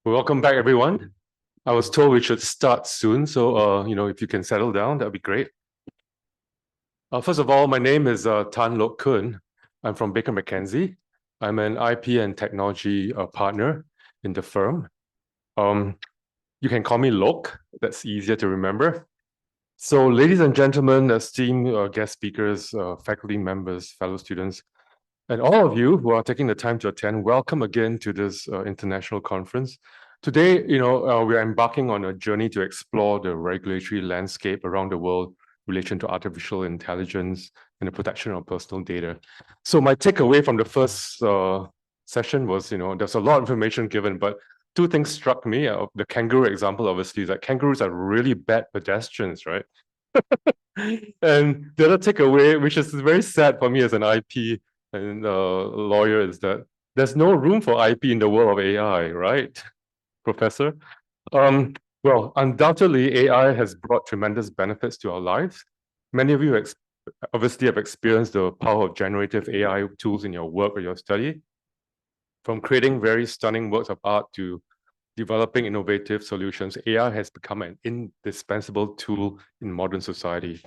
Welcome back, everyone. I was told we should start soon, so if you can settle down, that'd be great. First of all, my name is Loke-Khoon. I'm from Baker McKenzie. I'm an IP and technology partner in the firm. You can call me Loke. That's easier to remember. So, ladies and gentlemen, esteemed guest speakers, faculty members, fellow students, and all of you who are taking the time to attend, welcome again to this international conference. Today, we are embarking on a journey to explore the regulatory landscape around the world in relation to artificial intelligence and the protection of personal data. So my takeaway from the first session was, there's a lot of information given, but two things struck me. The kangaroo example, obviously, is that kangaroos are really bad pedestrians, right? And the other takeaway, which is very sad for me as an IP and lawyer, is that there's no room for IP in the world of AI, right, Professor? Well, undoubtedly, AI has brought tremendous benefits to our lives. Many of you obviously have experienced the power of generative AI tools in your work or your study. From creating very stunning works of art to developing innovative solutions, AI has become an indispensable tool in modern society.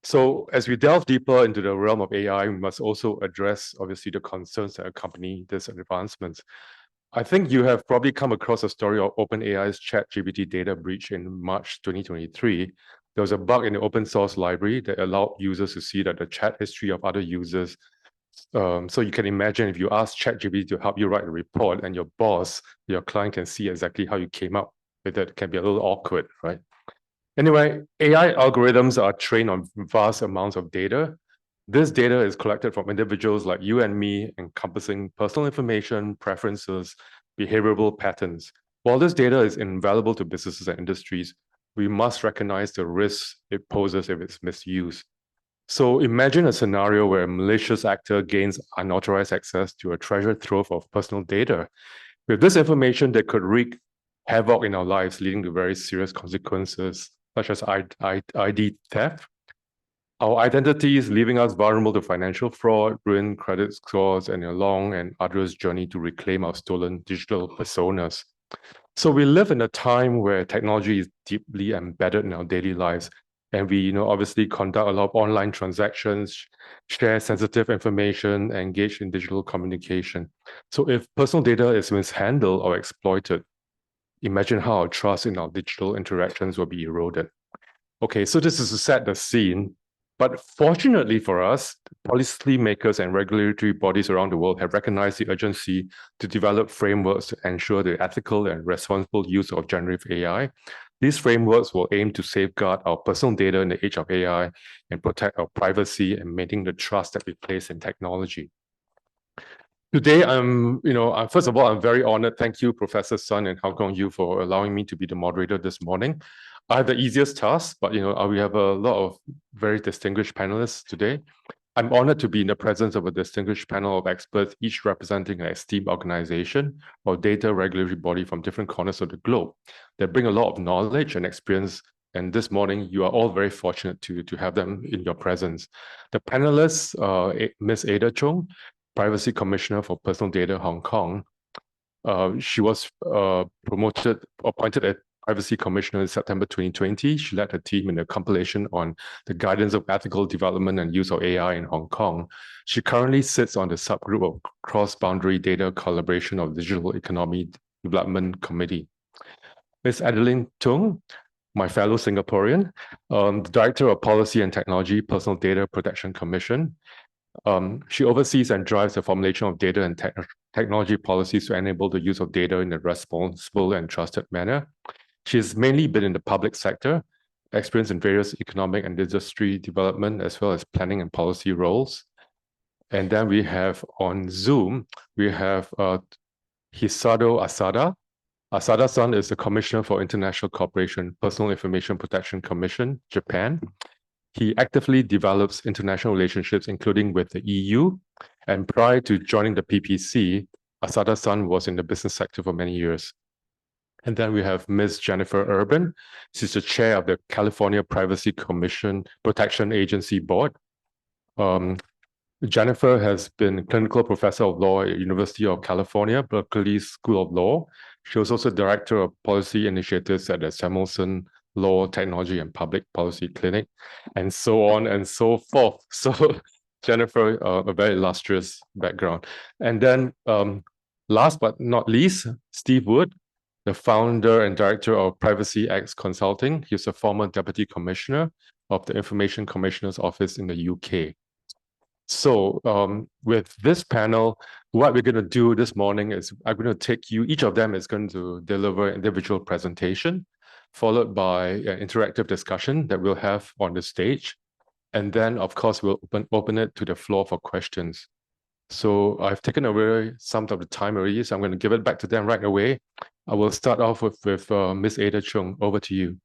So as we delve deeper into the realm of AI, we must also address, obviously, the concerns that accompany these advancements. I think you have probably come across a story of OpenAI's ChatGPT data breach in March 2023. There was a bug in the open source library that allowed users to see that the chat history of other users. So you can imagine if you ask ChatGPT to help you write a report and your boss, your client can see exactly how you came up with it. It can be a little awkward, right? Anyway, AI algorithms are trained on vast amounts of data. This data is collected from individuals like you and me, encompassing personal information, preferences, behavioral patterns. While this data is invaluable to businesses and industries, we must recognize the risks it poses if it's misused. So imagine a scenario where a malicious actor gains unauthorized access to a treasure trove of personal data. With this information, that could wreak havoc in our lives, leading to very serious consequences, such as ID theft. Our identities leaving us vulnerable to financial fraud, ruined credit scores, and a long and arduous journey to reclaim our stolen digital personas. So we live in a time where technology is deeply embedded in our daily lives, and we, obviously conduct a lot of online transactions, share sensitive information, and engage in digital communication. So if personal data is mishandled or exploited, imagine how our trust in our digital interactions will be eroded. Okay, so this is to set the scene. But fortunately for us, policymakers and regulatory bodies around the world have recognized the urgency to develop frameworks to ensure the ethical and responsible use of generative AI. These frameworks will aim to safeguard our personal data in the age of AI and protect our privacy and maintain the trust that we place in technology. Today, first of all, I'm very honored. Thank you, Professor Sun and Hong Kong Yu, for allowing me to be the moderator this morning. I have the easiest task, but we have a lot of very distinguished panelists today. I'm honored to be in the presence of a distinguished panel of experts, each representing an esteemed organization or data regulatory body from different corners of the globe. They bring a lot of knowledge and experience, and this morning you are all very fortunate to have them in your presence. The panelists, Ms. Ada Chung, Privacy Commissioner for Personal Data, Hong Kong. She was appointed as Privacy Commissioner in September 2020. She led her team in a compilation on the guidance of ethical development and use of AI in Hong Kong. She currently sits on the subgroup of cross-boundary data collaboration of Digital Economy Development Committee. Ms. Adeline Tung, my fellow Singaporean, the Director of Policy and Technology, Personal Data Protection Commission. She oversees and drives the formulation of data and technology policies to enable the use of data in a responsible and trusted manner. She has mainly been in the public sector, experienced in various economic and industry development, as well as planning and policy roles. And then we have on Zoom, we have Hisato Asada. Asada-san is the Commissioner for International Cooperation, Personal Information Protection Commission, Japan. He actively develops international relationships, including with the EU. And prior to joining the PPC, Asada-san was in the business sector for many years. And then we have Ms. Jennifer Urban. She's the chair of the California Privacy Commission Protection Agency Board. Jennifer has been clinical professor of law at University of California, Berkeley School of Law. She was also Director of Policy Initiatives at the Samuelson Law, Technology and Public Policy Clinic, and so on and so forth. So Jennifer, a very illustrious background. And then last but not least, Steve Wood, the founder and director of PrivacyX Consulting. He's a former Deputy Commissioner of the Information Commissioner's Office in the UK. So with this panel, what we're going to do this morning is I'm going to take you, each of them is going to deliver an individual presentation, followed by an interactive discussion that we'll have on the stage. And then, of course, we'll open it to the floor for questions. So I've taken away some of the time already, so I'm going to give it back to them right away. I will start off with Ms. Ada Chung. Over to you.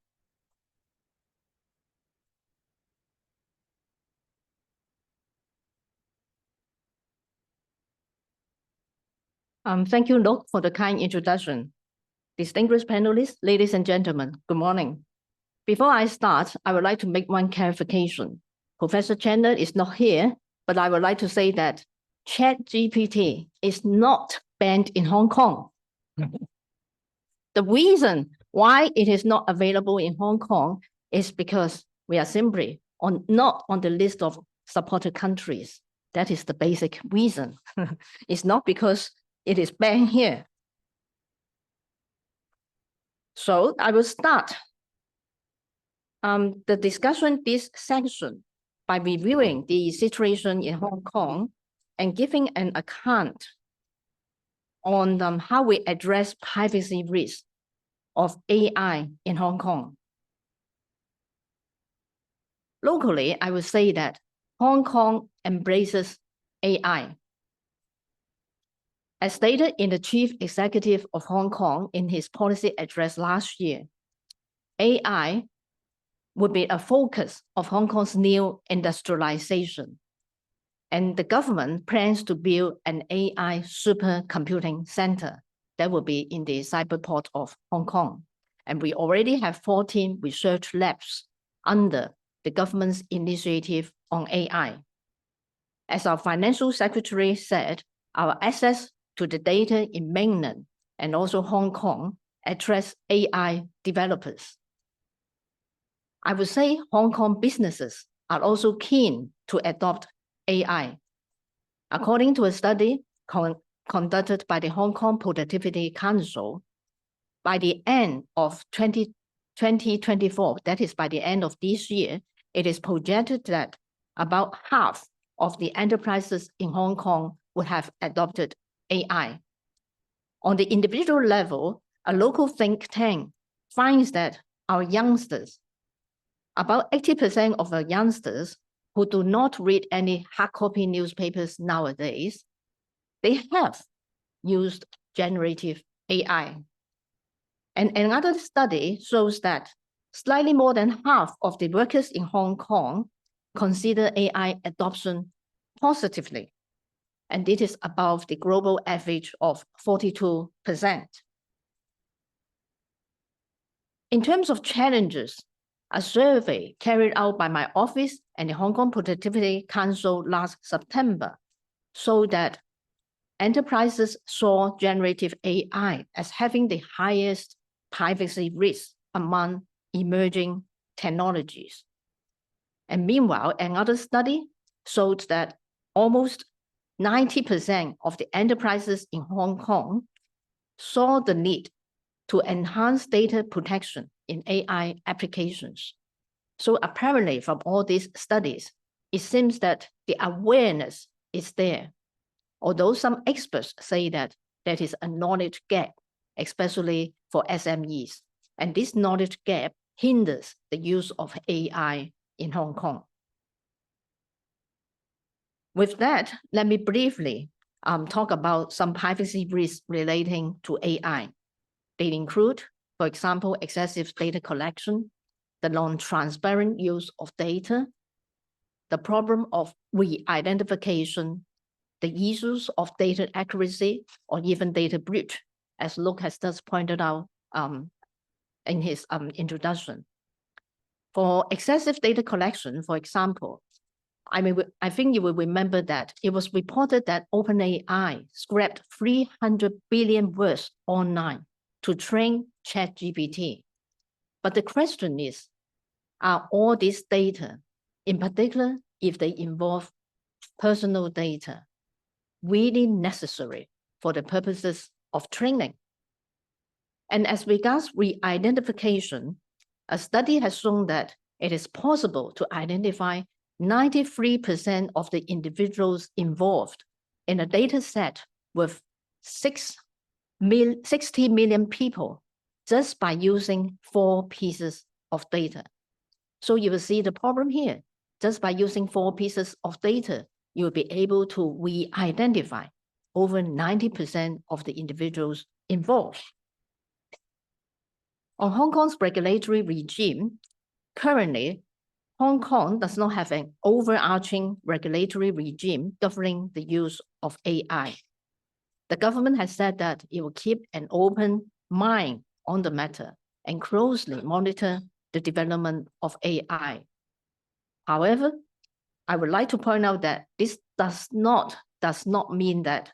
Thank you, Loke, for the kind introduction. Distinguished panelists, ladies and gentlemen, good morning. Before I start, I would like to make one clarification. Professor Chandler is not here, but I would like to say that ChatGPT is not banned in Hong Kong. The reason why it is not available in Hong Kong is because we are simply not on the list of supported countries. That is the basic reason. It's not because it is banned here. So I will start the discussion this section by reviewing the situation in Hong Kong and giving an account on how we address privacy risks of AI in Hong Kong. Locally, I would say that Hong Kong embraces AI. As stated in the Chief Executive of Hong Kong in his policy address last year, AI would be a focus of Hong Kong's new industrialization. And the government plans to build an AI supercomputing center that will be in the cyberport of Hong Kong. And we already have 14 research labs under the government's initiative on AI. As our financial secretary said, our access to the data in mainland and also Hong Kong address AI developers. I would say Hong Kong businesses are also keen to adopt AI. According to a study conducted by the Hong Kong Productivity Council, by the end of 2024, that is by the end of this year, it is projected that about half of the enterprises in Hong Kong would have adopted AI. On the individual level, a local think tank finds that our youngsters, about 80% of our youngsters who do not read any hard copy newspapers nowadays, they have used generative AI. And another study shows that slightly more than half of the workers in Hong Kong consider AI adoption positively. And it is above the global average of 42%. In terms of challenges, a survey carried out by my office and the Hong Kong Productivity Council last September showed that enterprises saw generative AI as having the highest privacy risk among emerging technologies. And meanwhile, another study showed that almost 90% of the enterprises in Hong Kong saw the need to enhance data protection in AI applications. So apparently from all these studies, it seems that the awareness is there. Although some experts say that there is a knowledge gap, especially for SMEs. And this knowledge gap hinders the use of AI in Hong Kong. With that, let me briefly talk about some privacy risks relating to AI. They include, for example, excessive data collection, the non-transparent use of data, the problem of re-identification, the issues of data accuracy, or even data breach, as Luke has just pointed out in his introduction. For excessive data collection, for example, I think you will remember that it was reported that OpenAI scrapped 300 billion words online to train ChatGPT. But the question is, are all these data, in particular, if they involve personal data, really necessary for the purposes of training? And as regards re-identification, a study has shown that it is possible to identify 93% of the individuals involved in a data set with 60 million people just by using 4 pieces of data. So you will see the problem here. Just by using 4 pieces of data, you will be able to re-identify over 90% of the individuals involved. On Hong Kong's regulatory regime, currently, Hong Kong does not have an overarching regulatory regime governing the use of AI. The government has said that it will keep an open mind on the matter and closely monitor the development of AI. However, I would like to point out that this does not mean that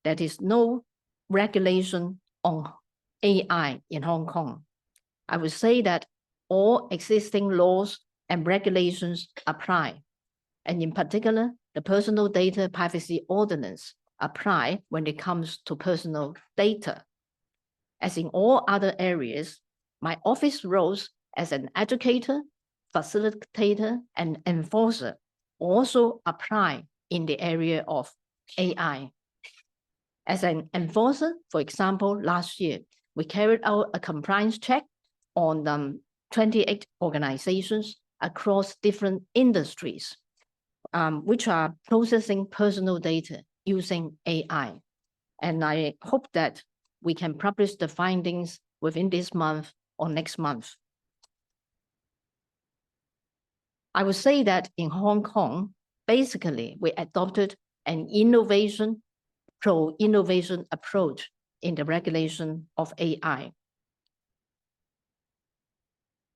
there is no regulation on AI in Hong Kong. I would say that all existing laws and regulations apply, and in particular, the Personal Data Privacy Ordinance apply when it comes to personal data. As in all other areas, my office roles as an educator, facilitator, and enforcer also apply in the area of AI. As an enforcer, for example, last year, we carried out a compliance check on 28 organizations across different industries, which are processing personal data using AI. And I hope that we can publish the findings within this month or next month. I would say that in Hong Kong, basically, we adopted an pro-innovation approach in the regulation of AI.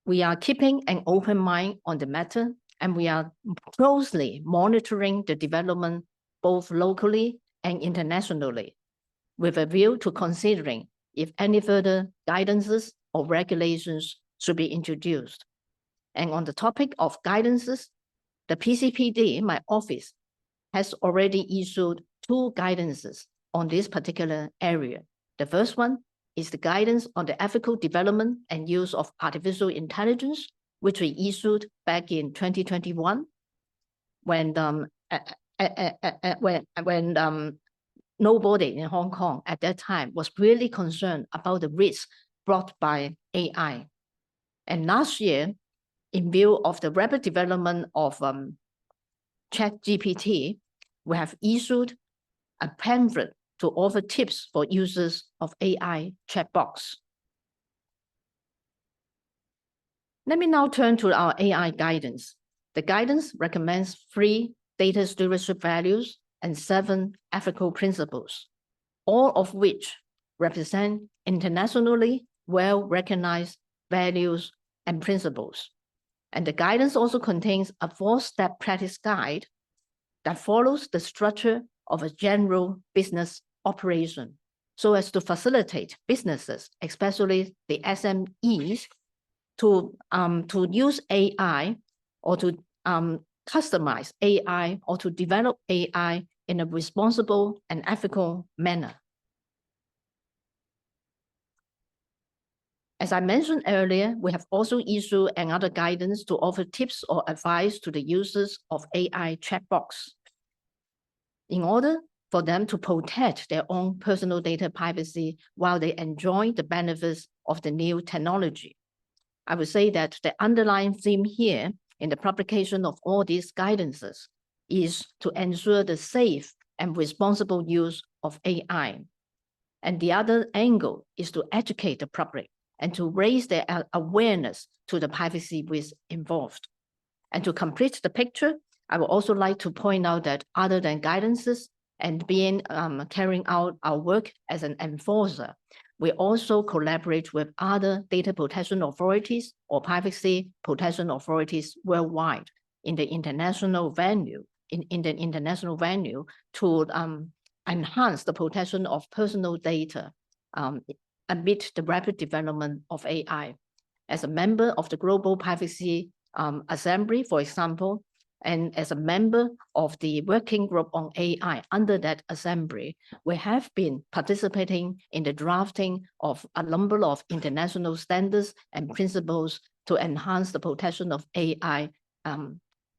We are keeping an open mind on the matter, and we are closely monitoring the development both locally and internationally, with a view to considering if any further guidances or regulations should be introduced. And on the topic of guidances, the PCPD, my office, has already issued 2 guidances on this particular area. The first one is the guidance on the ethical development and use of artificial intelligence, which we issued back in 2021, when nobody in Hong Kong at that time was really concerned about the risks brought by AI. And last year, in view of the rapid development of ChatGPT, we have issued a pamphlet to offer tips for users of AI chatbots. Let me now turn to our AI guidance. The guidance recommends 3 data stewardship values and 7 ethical principles, all of which represent internationally well-recognized values and principles. And the guidance also contains a 4-step practice guide that follows the structure of a general business operation, so as to facilitate businesses, especially the SMEs, to use AI or to customize AI or to develop AI in a responsible and ethical manner. As I mentioned earlier, we have also issued another guidance to offer tips or advice to the users of AI chatbots in order for them to protect their own personal data privacy while they enjoy the benefits of the new technology. I would say that the underlying theme here in the publication of all these guidances is to ensure the safe and responsible use of AI. And the other angle is to educate the public and to raise their awareness to the privacy risks involved. And to complete the picture, I would also like to point out that other than guidances and carrying out our work as an enforcer, we also collaborate with other data protection authorities or privacy protection authorities worldwide in the international venue, to enhance the protection of personal data amid the rapid development of AI. As a member of the Global Privacy Assembly, for example, and as a member of the working group on AI under that assembly, we have been participating in the drafting of a number of international standards and principles to enhance the protection of AI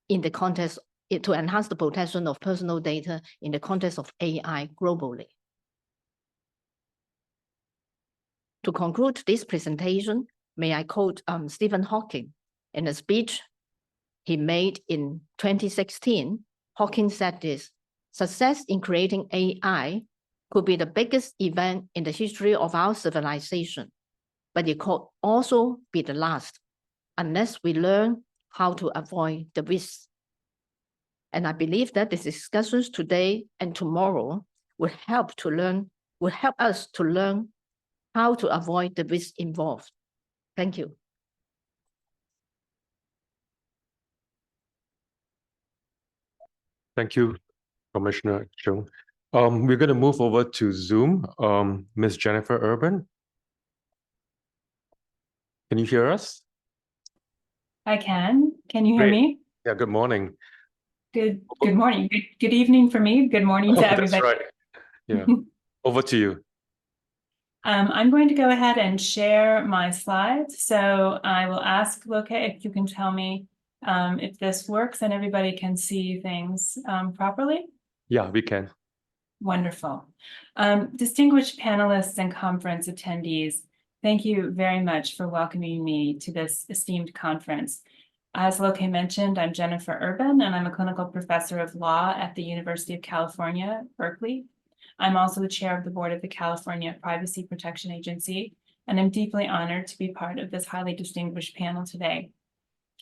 in the context, to enhance the protection of personal data in the context of AI globally. To conclude this presentation, may I quote Stephen Hawking in a speech he made in 2016. Hawking said this: "Success in creating AI could be the biggest event in the history of our civilization, but it could also be the last, unless we learn how to avoid the risks." And I believe that the discussions today and tomorrow will help us to learn how to avoid the risks involved. Thank you. Thank you, Commissioner Chung. We're going to move over to Zoom. Ms. Jennifer Urban, can you hear us? I can. Can you hear me? Yeah, good morning. Good morning. Good evening for me. Good morning to everybody. That's right. Yeah. Over to you. I'm going to go ahead and share my slides. So I will ask Loke if you can tell me if this works and everybody can see things properly. Yeah, we can. Wonderful. Distinguished panelists and conference attendees, thank you very much for welcoming me to this esteemed conference. As Loke mentioned, I'm Jennifer Urban, and I'm a clinical professor of law at the University of California, Berkeley. I'm also the chair of the board of the California Privacy Protection Agency, and I'm deeply honored to be part of this highly distinguished panel today.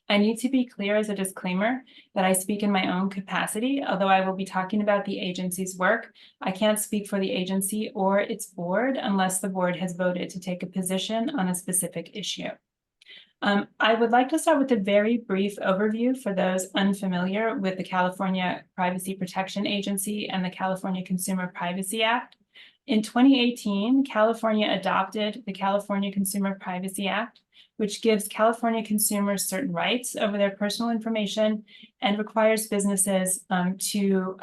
I need to be clear as a disclaimer that I speak in my own capacity. Although I will be talking about the agency's work, I can't speak for the agency or its board unless the board has voted to take a position on a specific issue. I would like to start with a very brief overview for those unfamiliar with the California Privacy Protection Agency and the California Consumer Privacy Act. In 2018, California adopted the California Consumer Privacy Act, which gives California consumers certain rights over their personal information and requires businesses to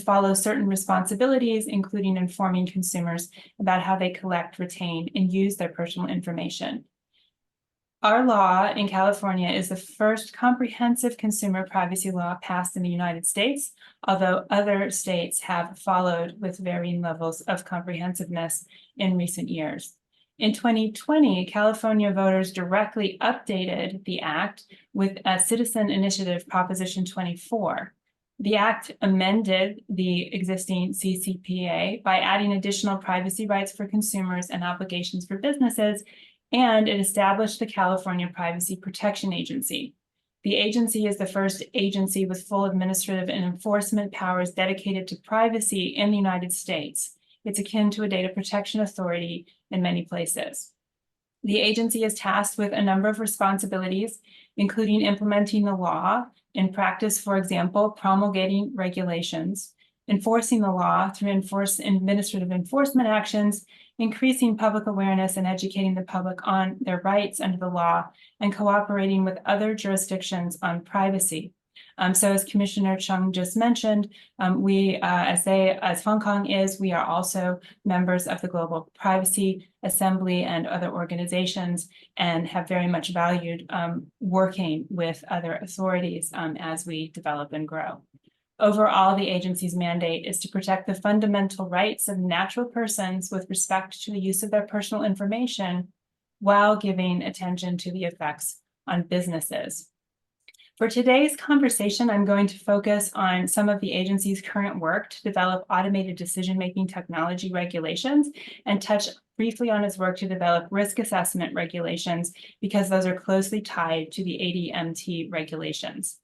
follow certain responsibilities, including informing consumers about how they collect, retain, and use their personal information. Our law in California is the first comprehensive consumer privacy law passed in the United States, although other states have followed with varying levels of comprehensiveness in recent years. In 2020, California voters directly updated the act with a citizen initiative, Proposition 24. The act amended the existing CCPA by adding additional privacy rights for consumers and obligations for businesses, and it established the California Privacy Protection Agency. The agency is the first agency with full administrative and enforcement powers dedicated to privacy in the United States. It's akin to a data protection authority in many places. The agency is tasked with a number of responsibilities, including implementing the law, in practice, for example, promulgating regulations, enforcing the law through administrative enforcement actions, increasing public awareness and educating the public on their rights under the law, and cooperating with other jurisdictions on privacy. So as Commissioner Chung just mentioned, as Hong Kong is, we are also members of the Global Privacy Assembly and other organizations, and have very much valued working with other authorities as we develop and grow. Overall, the agency's mandate is to protect the fundamental rights of natural persons with respect to the use of their personal information, while giving attention to the effects on businesses. For today's conversation, I'm going to focus on some of the agency's current work to develop automated decision-making technology regulations, and touch briefly on its work to develop risk assessment regulations, because those are closely tied to the ADMT regulations.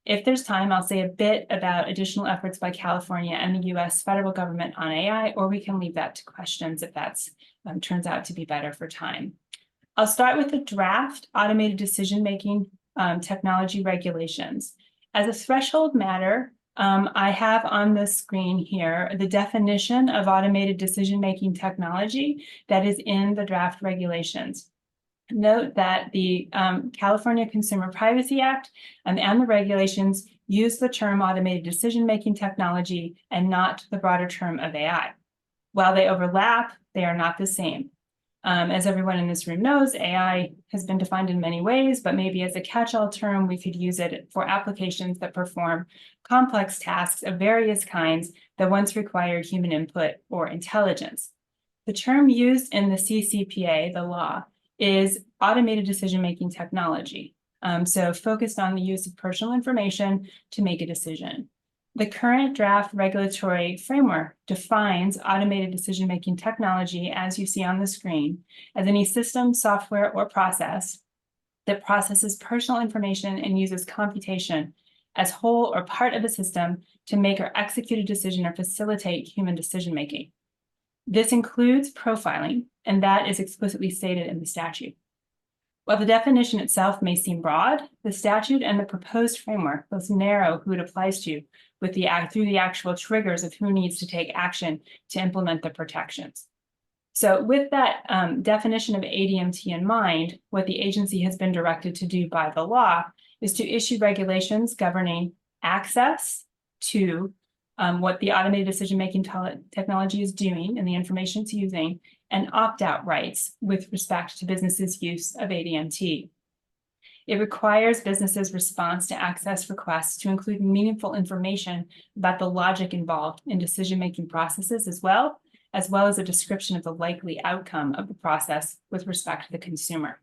If there's time, I'll say a bit about additional efforts by California and the US federal government on AI, or we can leave that to questions if that turns out to be better for time. I'll start with the draft automated decision-making technology regulations. As a threshold matter, I have on the screen here the definition of automated decision-making technology that is in the draft regulations. Note that the California Consumer Privacy Act and the regulations use the term automated decision-making technology and not the broader term of AI. While they overlap, they are not the same. As everyone in this room knows, AI has been defined in many ways, but maybe as a catch-all term, we could use it for applications that perform complex tasks of various kinds that once required human input or intelligence. The term used in the CCPA, the law, is automated decision-making technology. So focused on the use of personal information to make a decision. The current draft regulatory framework defines automated decision-making technology, as you see on the screen, as any system, software, or process that processes personal information and uses computation as whole or part of a system to make or execute a decision or facilitate human decision-making. This includes profiling, and that is explicitly stated in the statute. While the definition itself may seem broad, the statute and the proposed framework both narrow who it applies to through the actual triggers of who needs to take action to implement the protections. So with that definition of ADMT in mind, what the agency has been directed to do by the law is to issue regulations governing access to what the automated decision-making technology is doing and the information it's using, and opt-out rights with respect to businesses' use of ADMT. It requires businesses' response to access requests to include meaningful information about the logic involved in decision-making processes as well as a description of the likely outcome of the process with respect to the consumer.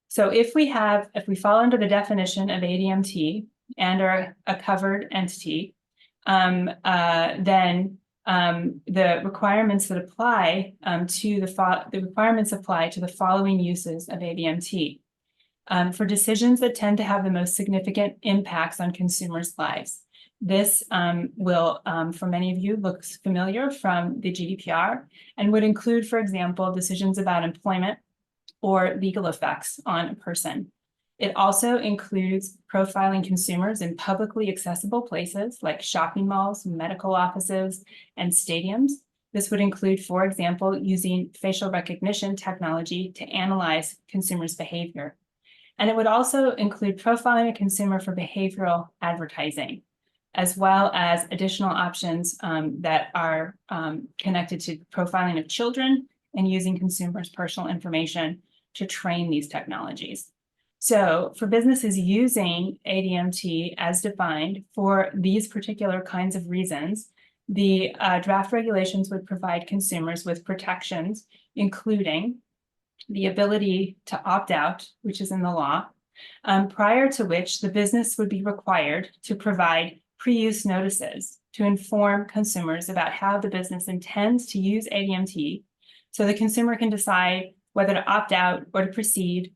So if we fall under the definition of ADMT and are a covered entity, then the requirements that apply to the following uses of ADMT. For decisions that tend to have the most significant impacts on consumers' lives. This will, for many of you, look familiar from the GDPR and would include, for example, decisions about employment or legal effects on a person. It also includes profiling consumers in publicly accessible places like shopping malls, medical offices, and stadiums. This would include, for example, using facial recognition technology to analyze consumers' behavior. And it would also include profiling a consumer for behavioral advertising, as well as additional options that are connected to profiling of children and using consumers' personal information to train these technologies. So for businesses using ADMT as defined for these particular kinds of reasons, the draft regulations would provide consumers with protections, including the ability to opt out, which is in the law, prior to which the business would be required to provide pre-use notices to inform consumers about how the business intends to use ADMT, so the consumer can decide whether to opt out or to proceed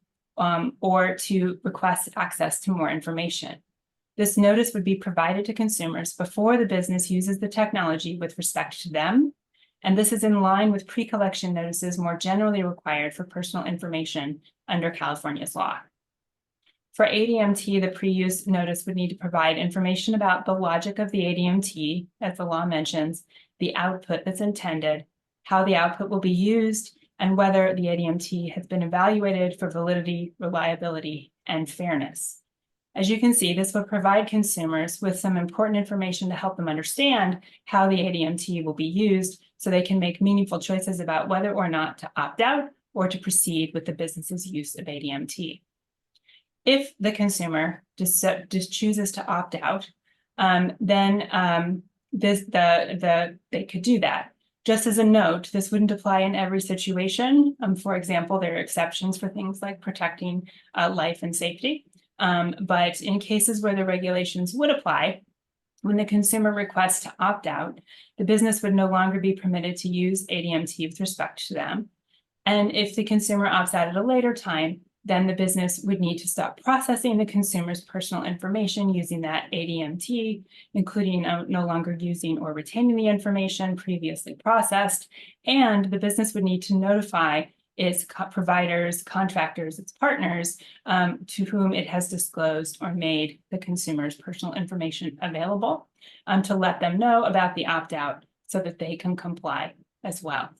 or to request access to more information. This notice would be provided to consumers before the business uses the technology with respect to them, and this is in line with pre-collection notices more generally required for personal information under California's law. For ADMT, the pre-use notice would need to provide information about the logic of the ADMT, as the law mentions, the output that's intended, how the output will be used, and whether the ADMT has been evaluated for validity, reliability, and fairness. As you can see, this will provide consumers with some important information to help them understand how the ADMT will be used so they can make meaningful choices about whether or not to opt out or to proceed with the business's use of ADMT. If the consumer just chooses to opt out, then they could do that. Just as a note, this wouldn't apply in every situation. For example, there are exceptions for things like protecting life and safety. But in cases where the regulations would apply, when the consumer requests to opt out, the business would no longer be permitted to use ADMT with respect to them. And if the consumer opts out at a later time, then the business would need to stop processing the consumer's personal information using that ADMT, including no longer using or retaining the information previously processed. And the business would need to notify its providers, contractors, its partners, to whom it has disclosed or made the consumer's personal information available, to let them know about the opt-out so that they can comply as well.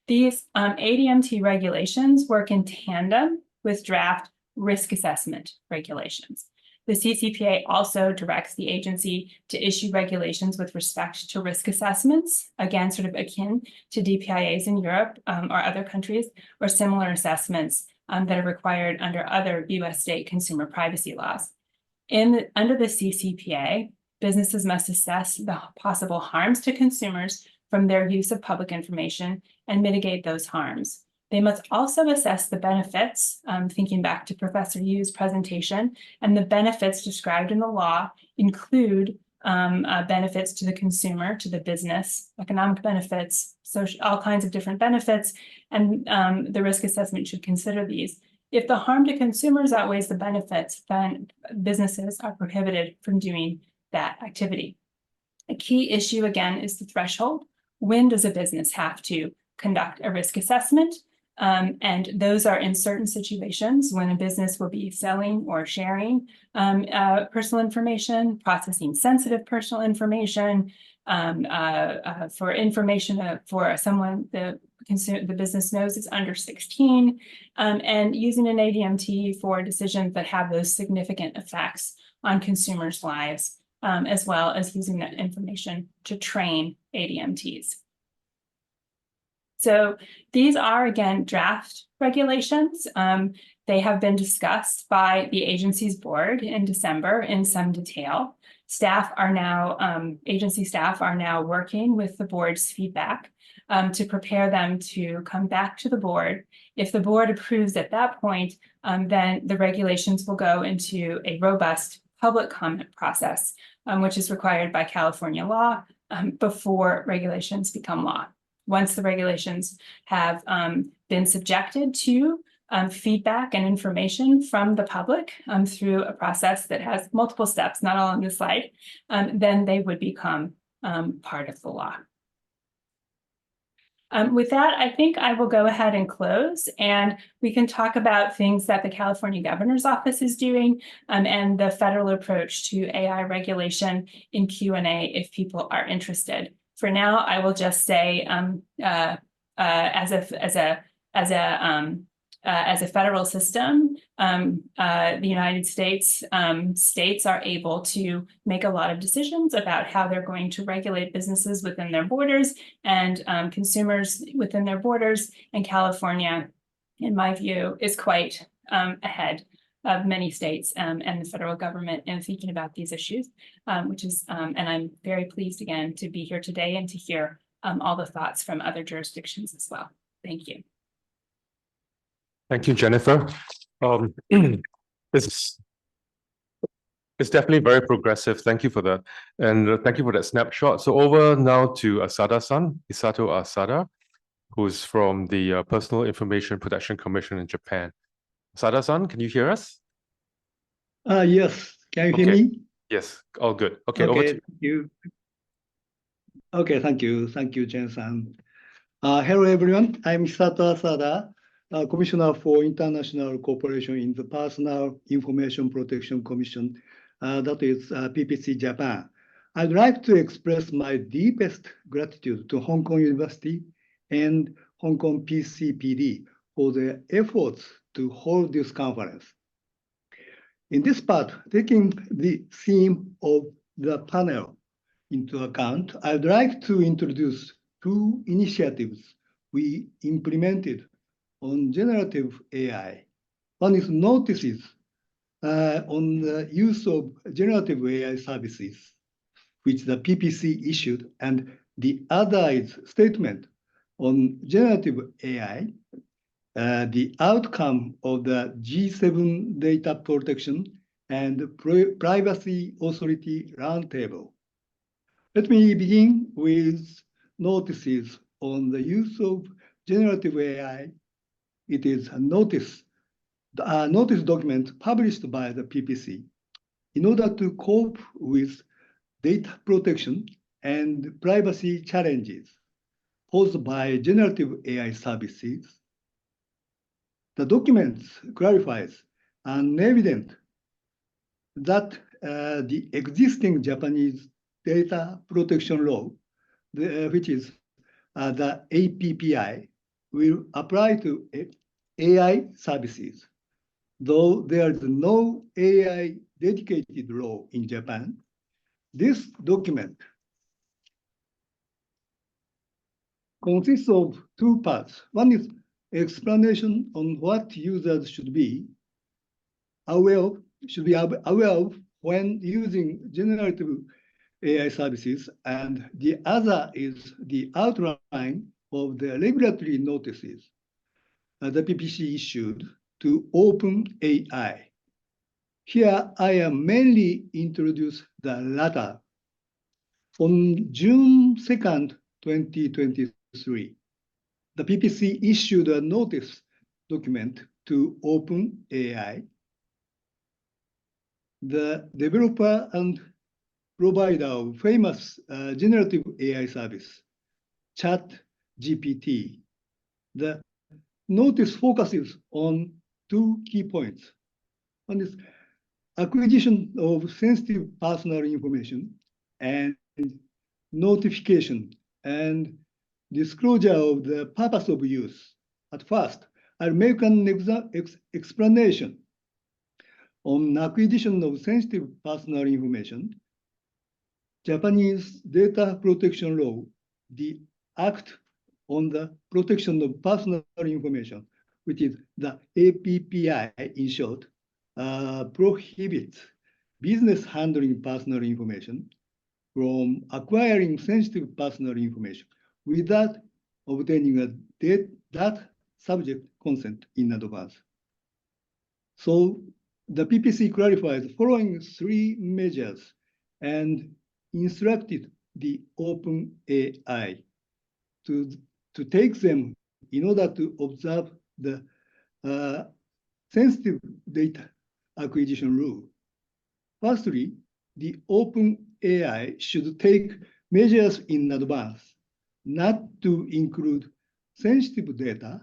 These ADMT regulations work in tandem with draft risk assessment regulations. The CCPA also directs the agency to issue regulations with respect to risk assessments, again, sort of akin to DPIAs in Europe or other countries, or similar assessments that are required under other US state consumer privacy laws. Under the CCPA, businesses must assess the possible harms to consumers from their use of public information and mitigate those harms. They must also assess the benefits, thinking back to Professor Yu's presentation, and the benefits described in the law include benefits to the consumer, to the business, economic benefits, social, all kinds of different benefits, and the risk assessment should consider these. If the harm to consumers outweighs the benefits, then businesses are prohibited from doing that activity. A key issue, again, is the threshold. When does a business have to conduct a risk assessment? And those are in certain situations when a business will be selling or sharing personal information, processing sensitive personal information, for information for someone the business knows is under 16, and using an ADMT for decisions that have those significant effects on consumers' lives, as well as using that information to train ADMTs. So these are, again, draft regulations. They have been discussed by the agency's board in December in some detail. Staff are now, agency staff are now working with the board's feedback to prepare them to come back to the board. If the board approves at that point, then the regulations will go into a robust public comment process, which is required by California law before regulations become law. Once the regulations have been subjected to feedback and information from the public through a process that has multiple steps, not all on this slide, then they would become part of the law. With that, I think I will go ahead and close, and we can talk about things that the California Governor's Office is doing and the federal approach to AI regulation in Q&A if people are interested. For now, I will just say, as a federal system, the United States states are able to make a lot of decisions about how they're going to regulate businesses within their borders and consumers within their borders. And California, in my view, is quite ahead of many states and the federal government in thinking about these issues, which is, and I'm very pleased again to be here today and to hear all the thoughts from other jurisdictions as well. Thank you. Thank you, Jennifer. It's definitely very progressive. Thank you for that. And thank you for that snapshot. So over now to Asada-san, Hisato Asada, who's from the Personal Information Protection Commission in Japan. Asada-san, can you hear us? Yes. Can you hear me? Yes, all good. Okay, over to you. Okay, thank you. Thank you, Jen-san. Hello, everyone. I'm Hisato Asada, Commissioner for International Cooperation in the Personal Information Protection Commission, that is PPC Japan. I'd like to express my deepest gratitude to Hong Kong University and Hong Kong PCPD for their efforts to hold this conference. In this part, taking the theme of the panel into account, I'd like to introduce two initiatives we implemented on generative AI. One is notices on the use of generative AI services, which the PPC issued, and the other is statement on generative AI, the outcome of the G7 Data Protection and Privacy Authority Roundtable. Let me begin with notices on the use of generative AI. It is a notice document published by the PPC in order to cope with data protection and privacy challenges. posed by generative AI services. The document clarifies an evident that the existing Japanese data protection law, which is the APPI, will apply to AI services. Though there is no AI dedicated law in Japan, this document consists of two parts. One is explanation on what users should be aware of when using generative AI services, and the other is the outline of the regulatory notices the PPC issued to OpenAI. Here, I am mainly introduce the latter. On June 2nd, 2023, the PPC issued a notice document to OpenAI. The developer and provider of famous generative AI service, ChatGPT. The notice focuses on two key points. One is acquisition of sensitive personal information and notification and disclosure of the purpose of use. At first, I'll make an explanation on acquisition of sensitive personal information. Japanese data protection law, the Act on the Protection of Personal Information, which is the APPI in short, prohibits business handling personal information from acquiring sensitive personal information without obtaining that subject consent in advance. So the PPC clarifies the following three measures and instructed the OpenAI to take them in order to observe the sensitive data acquisition rule. Firstly, the OpenAI should take measures in advance not to include sensitive data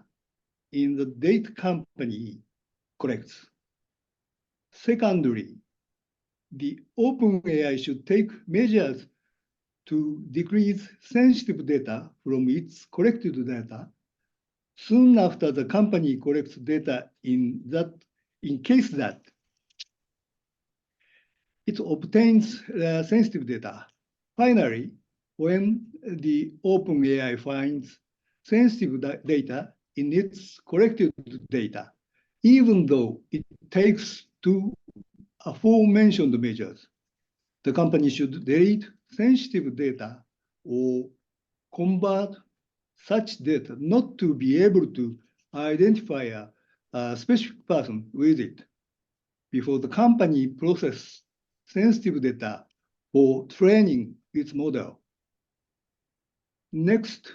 in the data company collects. Secondly, the OpenAI should take measures to decrease sensitive data from its collected data soon after the company collects data in case that it obtains sensitive data. Finally, when the OpenAI finds sensitive data in its collected data, even though it takes two aforementioned measures, the company should delete sensitive data or convert such data not to be able to identify a specific person with it before the company processes sensitive data for training its model. Next,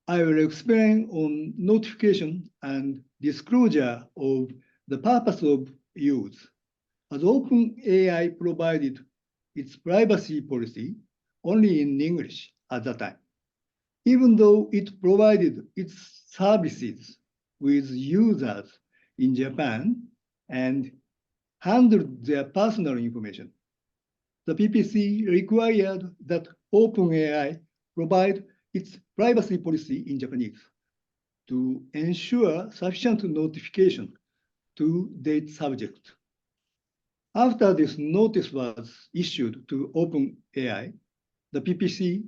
I will explain on notification and disclosure of the purpose of use. As OpenAI provided its privacy policy only in English at that time, even though it provided its services with users in Japan and handled their personal information. The PPC required that OpenAI provide its privacy policy in Japanese to ensure sufficient notification to data subjects. After this notice was issued to OpenAI, the PPC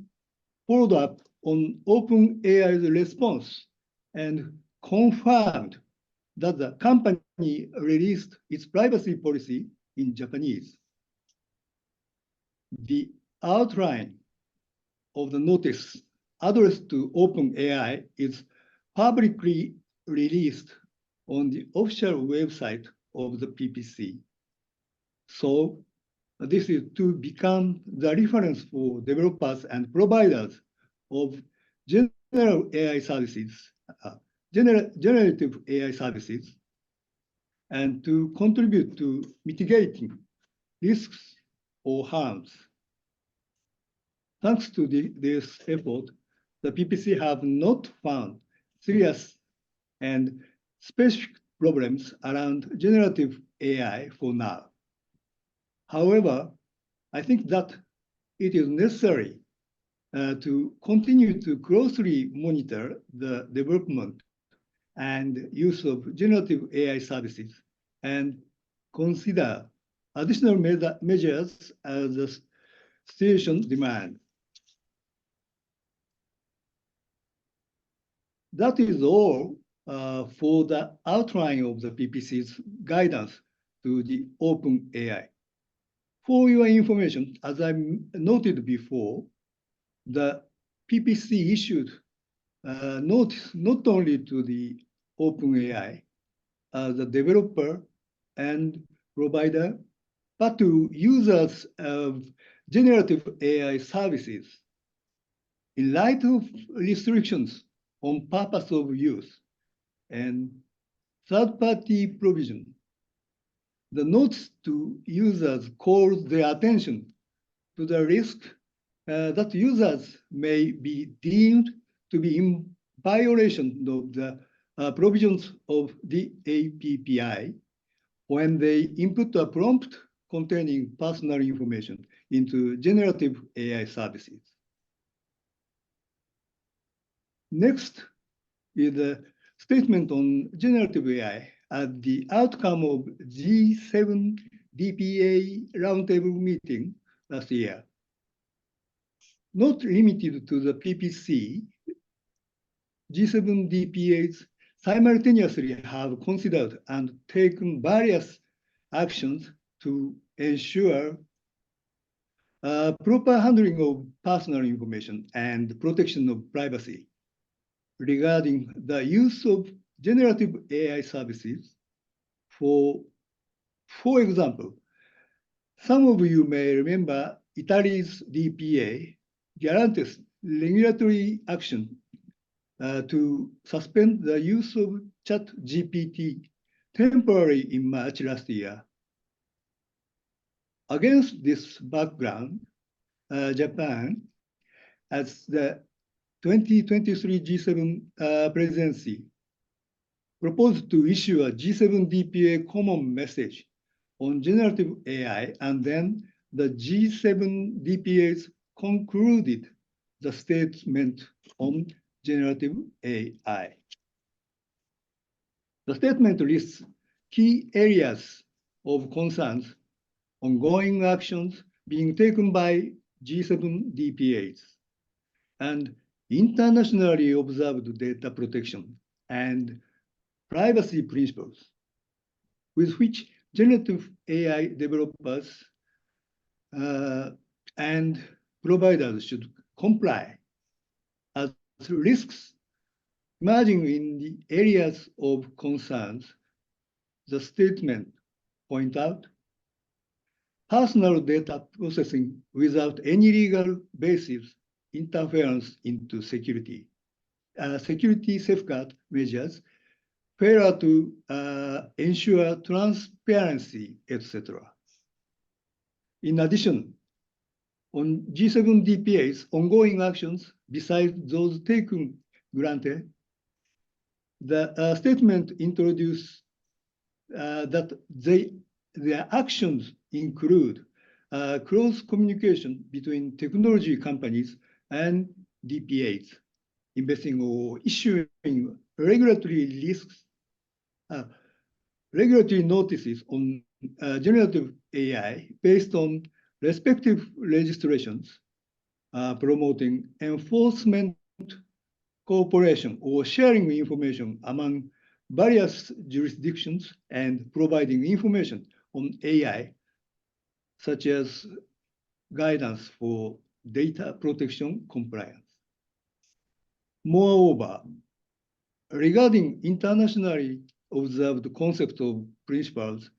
followed up on OpenAI's response and confirmed that the company released its privacy policy in Japanese. The outline of the notice addressed to OpenAI is publicly released on the official website of the PPC. So this is to become the reference for developers and providers of generative AI services, and to contribute to mitigating risks or harms. Thanks to this effort, the PPC have not found serious and specific problems around generative AI for now. However, I think that it is necessary to continue to closely monitor the development and use of generative AI services and consider additional measures as the situation demands. That is all for the outline of the PPC's guidance to the open AI. For your information, as I noted before, the PPC issued notice not only to the OpenAI as a developer and provider, but to users of generative AI services. In light of restrictions on purpose of use and third-party provision, the notice to users calls their attention to the risk that users may be deemed to be in violation of the provisions of the APPI when they input a prompt containing personal information into generative AI services. Next is a statement on generative AI as the outcome of G7 DPA roundtable meeting last year. Not limited to the PPC, G7 DPAs simultaneously have considered and taken various actions to ensure proper handling of personal information and protection of privacy regarding the use of generative AI services. For example, some of you may remember Italy's DPA guarantees regulatory action to suspend the use of ChatGPT temporarily in March last year. Against this background, Japan, as the 2023 G7 presidency, proposed to issue a G7 DPA common message on generative AI, and then the G7 DPAs concluded the statement on generative AI. The statement lists key areas of concerns, ongoing actions being taken by G7 DPAs, and internationally observed data protection and privacy principles with which generative AI developers and providers should comply as risks emerging in the areas of concerns. The statement point out personal data processing without any legal basis interference into security, security safeguard measures, failure to ensure transparency, etc. In addition, on G7 DPA's ongoing actions, besides those taken granted, the statement introduced that their actions include close communication between technology companies and DPAs, investing or issuing regulatory risks, regulatory notices on generative AI based on respective legislations, promoting enforcement cooperation or sharing information among various jurisdictions, and providing information on AI, such as guidance for data protection compliance. Moreover, regarding internationally observed concept of principles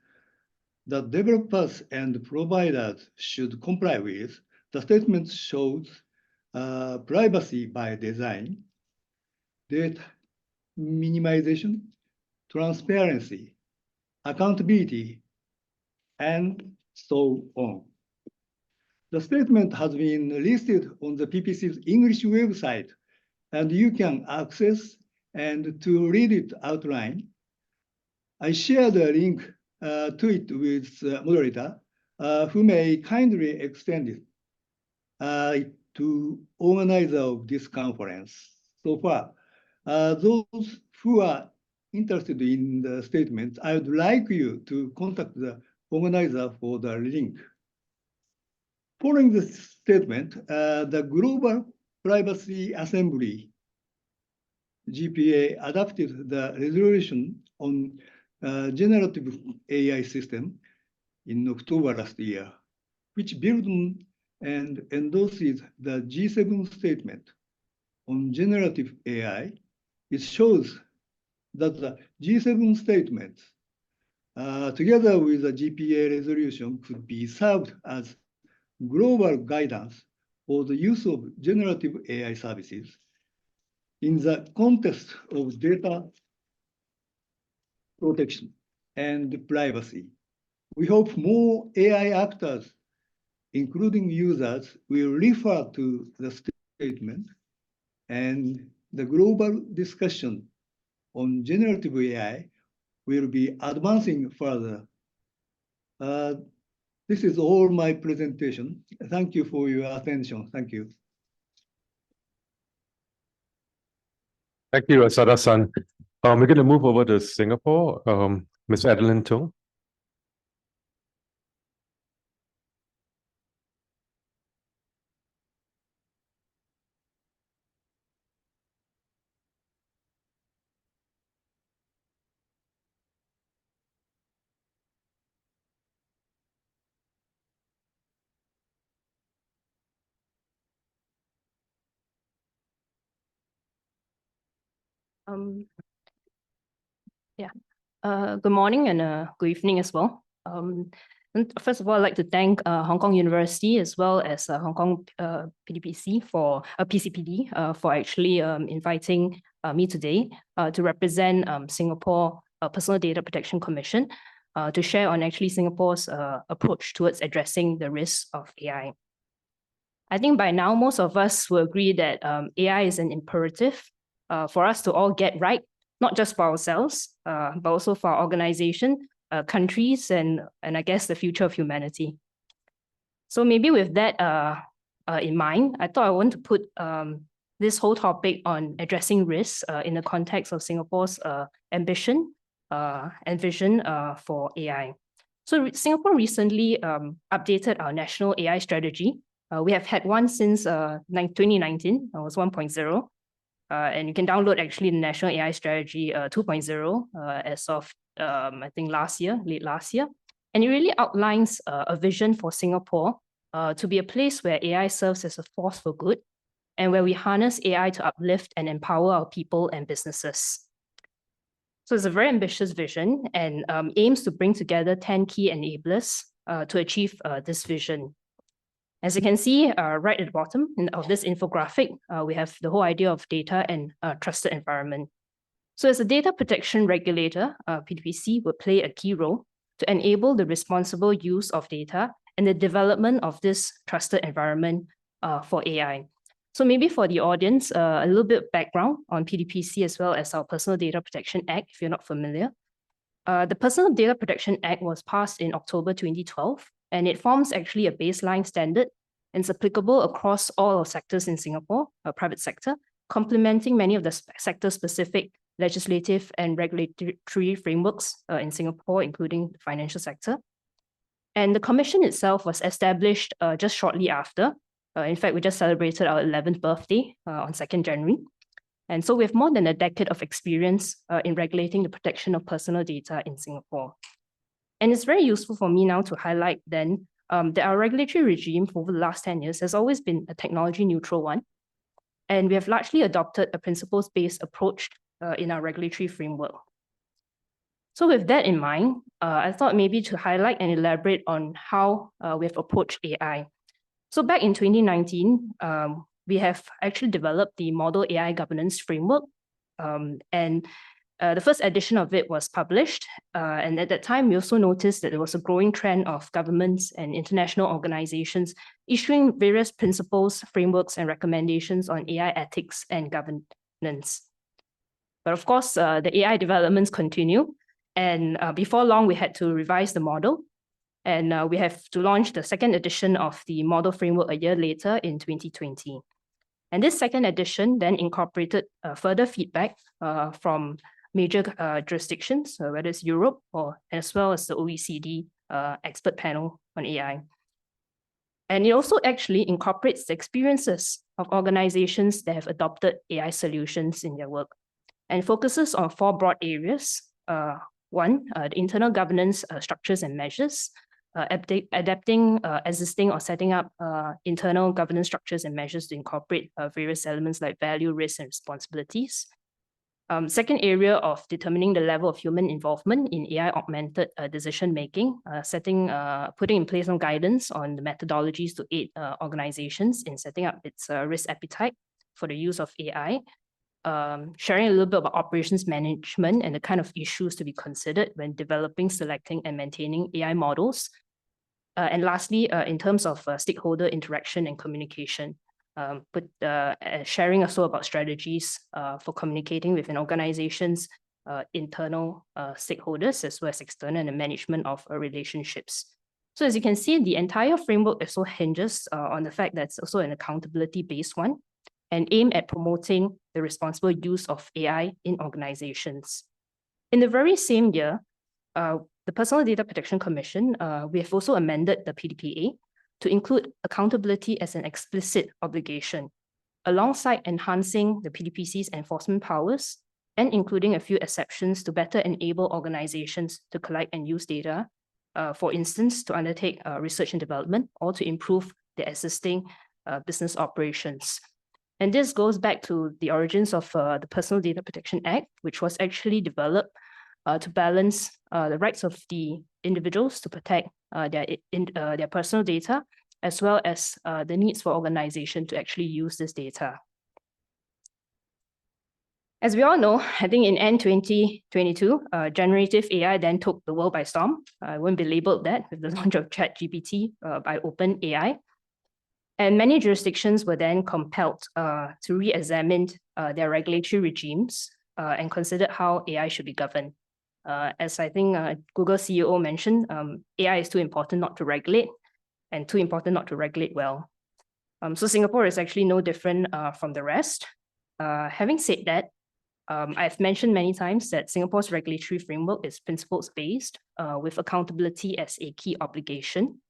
that developers and providers should comply with, the statement shows privacy by design, data minimization, transparency, accountability, and so on. The statement has been listed on the PPC's English website and you can access and to read it outline. I shared a link to it with Moderator, who may kindly extend it to organizer of this conference. So far, those who are interested in the statement, I would like you to contact the organizer for the link. Following the statement, the Global Privacy Assembly, GPA, adopted the resolution on generative AI system in October last year, which builds on and endorses the G7 statement on generative AI. It shows that the G7 statements, together with the GPA resolution, could be served as global guidance for the use of generative AI services in the context of data protection and privacy. We hope more AI actors, including users, will refer to the statement, and the global discussion on generative AI will be advancing further. This is all my presentation. Thank you for your attention. Thank you. Thank you, Asada-san. We're going to move over to Singapore. Ms. Adeline Tung. Good morning and good evening as well. And first of all, I'd like to thank Hong Kong University as well as Hong Kong PDPC for PCPD for actually inviting me today to represent Singapore Personal Data Protection Commission to share on actually Singapore's approach towards addressing the risks of AI. I think by now most of us will agree that AI is an imperative for us to all get right, not just for ourselves, but also for our organization, countries, and I guess the future of humanity. So maybe with that in mind, I thought I want to put this whole topic on addressing risks in the context of Singapore's ambition and vision for AI. So Singapore recently updated our national AI strategy. We have had one since 2019, it was 1.0. And you can download actually the National AI Strategy 2.0 as of, I think, late last year. And it really outlines a vision for Singapore to be a place where AI serves as a force for good and where we harness AI to uplift and empower our people and businesses. So it's a very ambitious vision and aims to bring together 10 key enablers to achieve this vision. As you can see right at the bottom of this infographic, we have the whole idea of data and trusted environment. So as a data protection regulator, PDPC will play a key role to enable the responsible use of data and the development of this trusted environment for AI. So maybe for the audience, a little bit of background on PDPC as well as our Personal Data Protection Act, if you're not familiar. The Personal Data Protection Act was passed in October 2012, and it forms actually a baseline standard and it's applicable across all our sectors in Singapore, private sector, complementing many of the sector-specific legislative and regulatory frameworks in Singapore, including the financial sector. And the commission itself was established just shortly after. In fact, we just celebrated our 11th birthday on 2nd January. And so we have more than a decade of experience in regulating the protection of personal data in Singapore. And it's very useful for me now to highlight then that our regulatory regime for over the last 10 years has always been a technology neutral one. And we have largely adopted a principles-based approach in our regulatory framework. So with that in mind, I thought maybe to highlight and elaborate on how we have approached AI. So back in 2019, we have actually developed the Model AI Governance Framework. And The first edition of it was published, and at that time, we also noticed that there was a growing trend of governments and international organizations issuing various principles, frameworks, and recommendations on AI ethics and governance. But of course, the AI developments continue, and before long, we had to revise the model, and we have to launch the second edition of the model framework a year later in 2020. And this second edition then incorporated further feedback from major jurisdictions, whether it's Europe or as well as the OECD expert panel on AI. And it also actually incorporates the experiences of organizations that have adopted AI solutions in their work and focuses on 4 broad areas. One, the internal governance structures and measures, adapting existing or setting up internal governance structures and measures to incorporate various elements like value, risk, and responsibilities. Second area of determining the level of human involvement in AI-augmented decision-making, putting in place some guidance on the methodologies to aid organizations in setting up its risk appetite for the use of AI, sharing a little bit about operations management and the kind of issues to be considered when developing, selecting, and maintaining AI models. And lastly, in terms of stakeholder interaction and communication, sharing also about strategies for communicating with an organization's internal stakeholders as well as external and the management of relationships. So as you can see, the entire framework also hinges on the fact that it's also an accountability-based one and aimed at promoting the responsible use of AI in organizations. In the very same year, the Personal Data Protection Commission, we have also amended the PDPA to include accountability as an explicit obligation, alongside enhancing the PDPC's enforcement powers and including a few exceptions to better enable organizations to collect and use data, for instance, to undertake research and development or to improve the existing business operations. And this goes back to the origins of the Personal Data Protection Act, which was actually developed to balance the rights of the individuals to protect their personal data, as well as the needs for organization to actually use this data. As we all know, I think in end 2022, generative AI then took the world by storm. I won't belabor that with the launch of ChatGPT by OpenAI. And many jurisdictions were then compelled to re-examine their regulatory regimes and consider how AI should be governed. As I think Google CEO mentioned, AI is too important not to regulate and too important not to regulate well. So Singapore is actually no different from the rest. Having said that, I've mentioned many times that Singapore's regulatory framework is principles-based with accountability as a key obligation.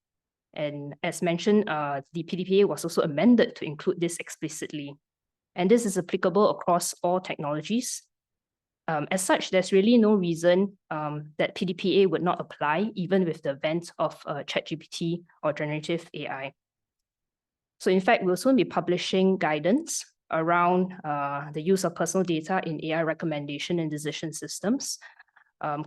And as mentioned, the PDPA was also amended to include this explicitly. And this is applicable across all technologies. As such, there's really no reason that PDPA would not apply even with the advent of ChatGPT or generative AI. So in fact, we'll soon be publishing guidance around the use of personal data in AI recommendation and decision systems,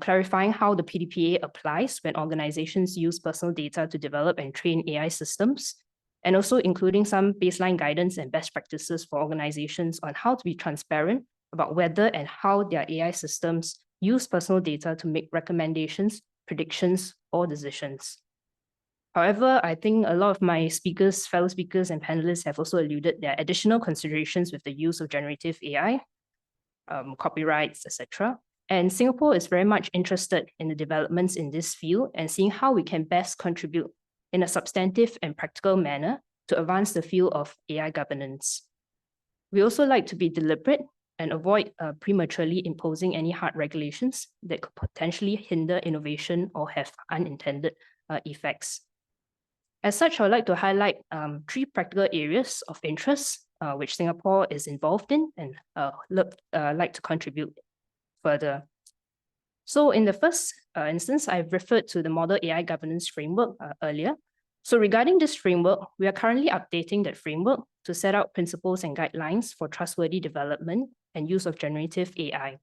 clarifying how the PDPA applies when organizations use personal data to develop and train AI systems, and also including some baseline guidance and best practices for organizations on how to be transparent about whether and how their AI systems use personal data to make recommendations, predictions, or decisions. However, I think a lot of my speakers, fellow speakers, and panelists have also alluded there are additional considerations with the use of generative AI, copyrights, etc. And Singapore is very much interested in the developments in this field and seeing how we can best contribute in a substantive and practical manner to advance the field of AI governance. We also like to be deliberate and avoid prematurely imposing any hard regulations that could potentially hinder innovation or have unintended effects. As such, I would like to highlight 3 practical areas of interest which Singapore is involved in and like to contribute further. So in the first instance, I've referred to the Model AI Governance Framework earlier. So regarding this framework, we are currently updating that framework to set out principles and guidelines for trustworthy development and use of generative AI.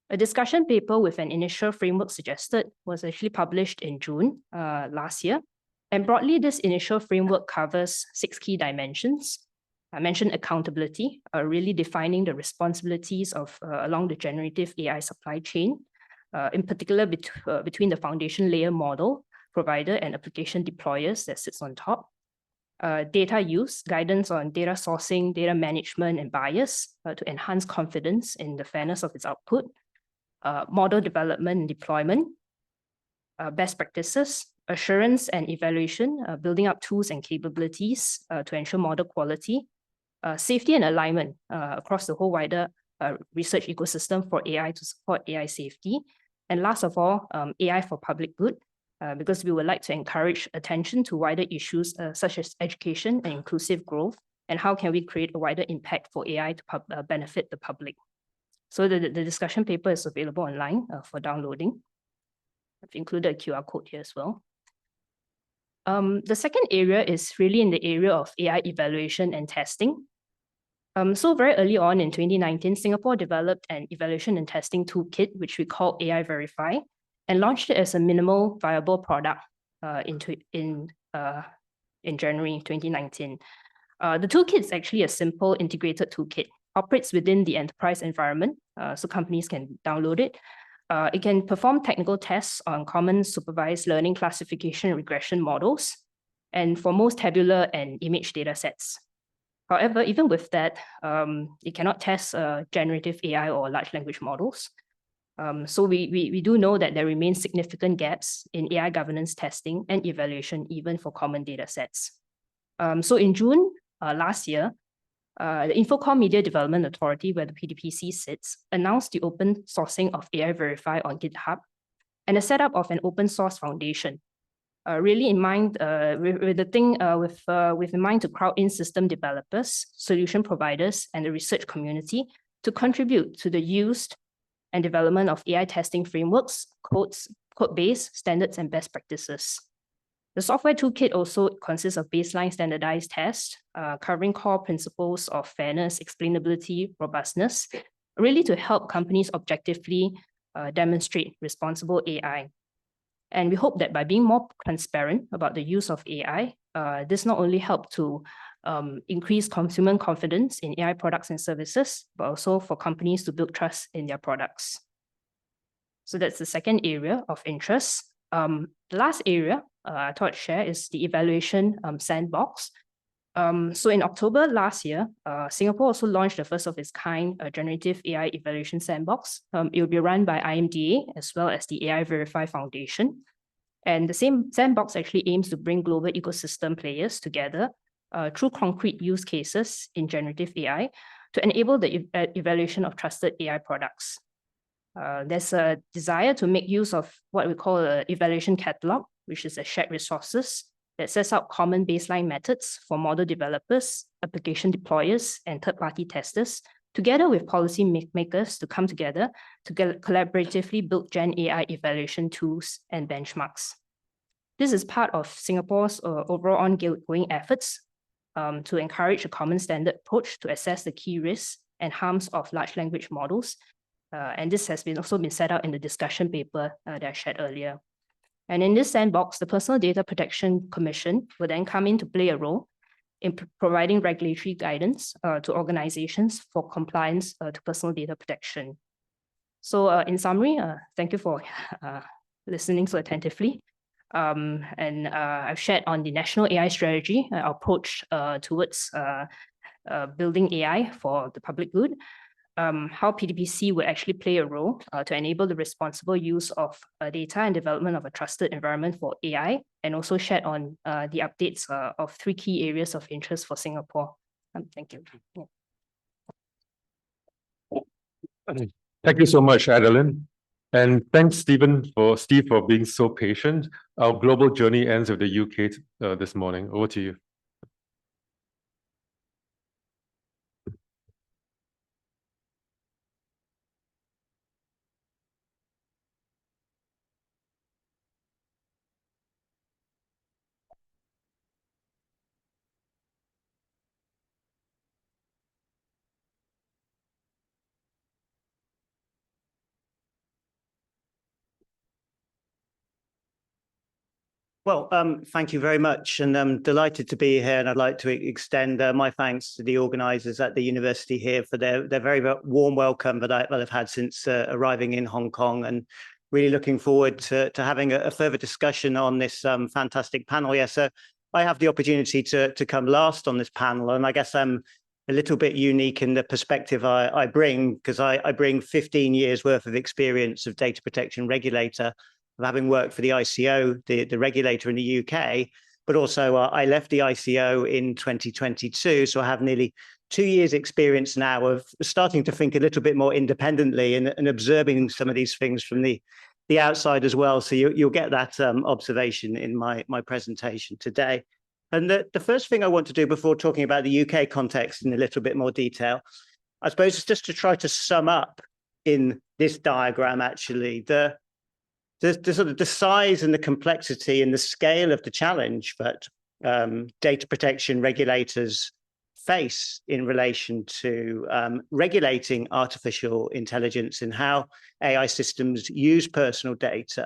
A discussion paper with an initial framework suggested was actually published in June last year. And broadly, this initial framework covers 6 key dimensions. I mentioned accountability, really defining the responsibilities of along the generative AI supply chain, in particular between the foundation layer model provider and application deployers that sits on top. Data use, guidance on data sourcing, data management, and bias to enhance confidence in the fairness of its output. Model development and deployment, best practices, assurance and evaluation, building up tools and capabilities to ensure model quality, safety and alignment across the whole wider research ecosystem for AI to support AI safety. And last of all, AI for public good, because we would like to encourage attention to wider issues such as education and inclusive growth, and how can we create a wider impact for AI to benefit the public. So the discussion paper is available online for downloading. I've included a QR code here as well. The second area is really in the area of AI evaluation and testing. So very early on in 2019, Singapore developed an evaluation and testing toolkit, which we call AI Verify, and launched it as a minimal viable product in January 2019. The toolkit is actually a simple integrated toolkit, operates within the enterprise environment, so companies can download it. It can perform technical tests on common supervised learning classification and regression models, and for most tabular and image data sets. However, even with that, it cannot test generative AI or large language models. So we do know that there remain significant gaps in AI governance testing and evaluation, even for common data sets. So in June last year, the Infocom Media Development Authority, where the PDPC sits, announced the open sourcing of AI Verify on GitHub and the setup of an open source foundation. Really in mind, with in mind to crowd in system developers, solution providers, and the research community to contribute to the use and development of AI testing frameworks, code base, standards, and best practices. The software toolkit also consists of baseline standardized tests, covering core principles of fairness, explainability, robustness, really to help companies objectively demonstrate responsible AI. And we hope that by being more transparent about the use of AI, this not only help to increase consumer confidence in AI products and services, but also for companies to build trust in their products. So that's the second area of interest. The last area I thought I'd share is the evaluation sandbox. So in October last year, Singapore also launched the first of its kind generative AI evaluation sandbox. It will be run by IMDA as well as the AI Verify Foundation. And the same sandbox actually aims to bring global ecosystem players together through concrete use cases in generative AI to enable the evaluation of trusted AI products. There's a desire to make use of what we call an evaluation catalog, which is a shared resources that sets out common baseline methods for model developers, application deployers, and third-party testers, together with policy makers to come together to collaboratively build Gen AI evaluation tools and benchmarks. This is part of Singapore's overall ongoing efforts to encourage a common standard approach to assess the key risks and harms of large language models. And this has also been set out in the discussion paper that I shared earlier. And in this sandbox, the Personal Data Protection Commission will then come in to play a role in providing regulatory guidance to organizations for compliance to personal data protection. So in summary, thank you for listening so attentively. I've shared on the national AI strategy, our approach towards building AI for the public good, how PDPC will actually play a role to enable the responsible use of data and development of a trusted environment for AI, and also shared on the updates of 3 key areas of interest for Singapore. Thank you. Yeah. Thank you so much, Adeline. And thanks, Steve, for being so patient. Our global journey ends with the UK this morning. Over to you. Well, thank you very much, and I'm delighted to be here. And I'd like to extend my thanks to the organisers at the university here for their very warm welcome that I've had since arriving in Hong Kong, and really looking forward to having a further discussion on this fantastic panel. Yeah, so I have the opportunity to come last on this panel, and I guess I'm a little bit unique in the perspective I bring, because I bring 15 years worth of experience of data protection regulator, of having worked for the ICO, the regulator in the UK, but also I left the ICO in 2022. So I have nearly 2 years experience now of starting to think a little bit more independently and observing some of these things from the outside as well. So you'll get that observation in my presentation today. And the first thing I want to do before talking about the UK context in a little bit more detail, I suppose, is just to try to sum up in this diagram, actually, the sort of the size and the complexity and the scale of the challenge that data protection regulators face in relation to regulating artificial intelligence and how AI systems use personal data.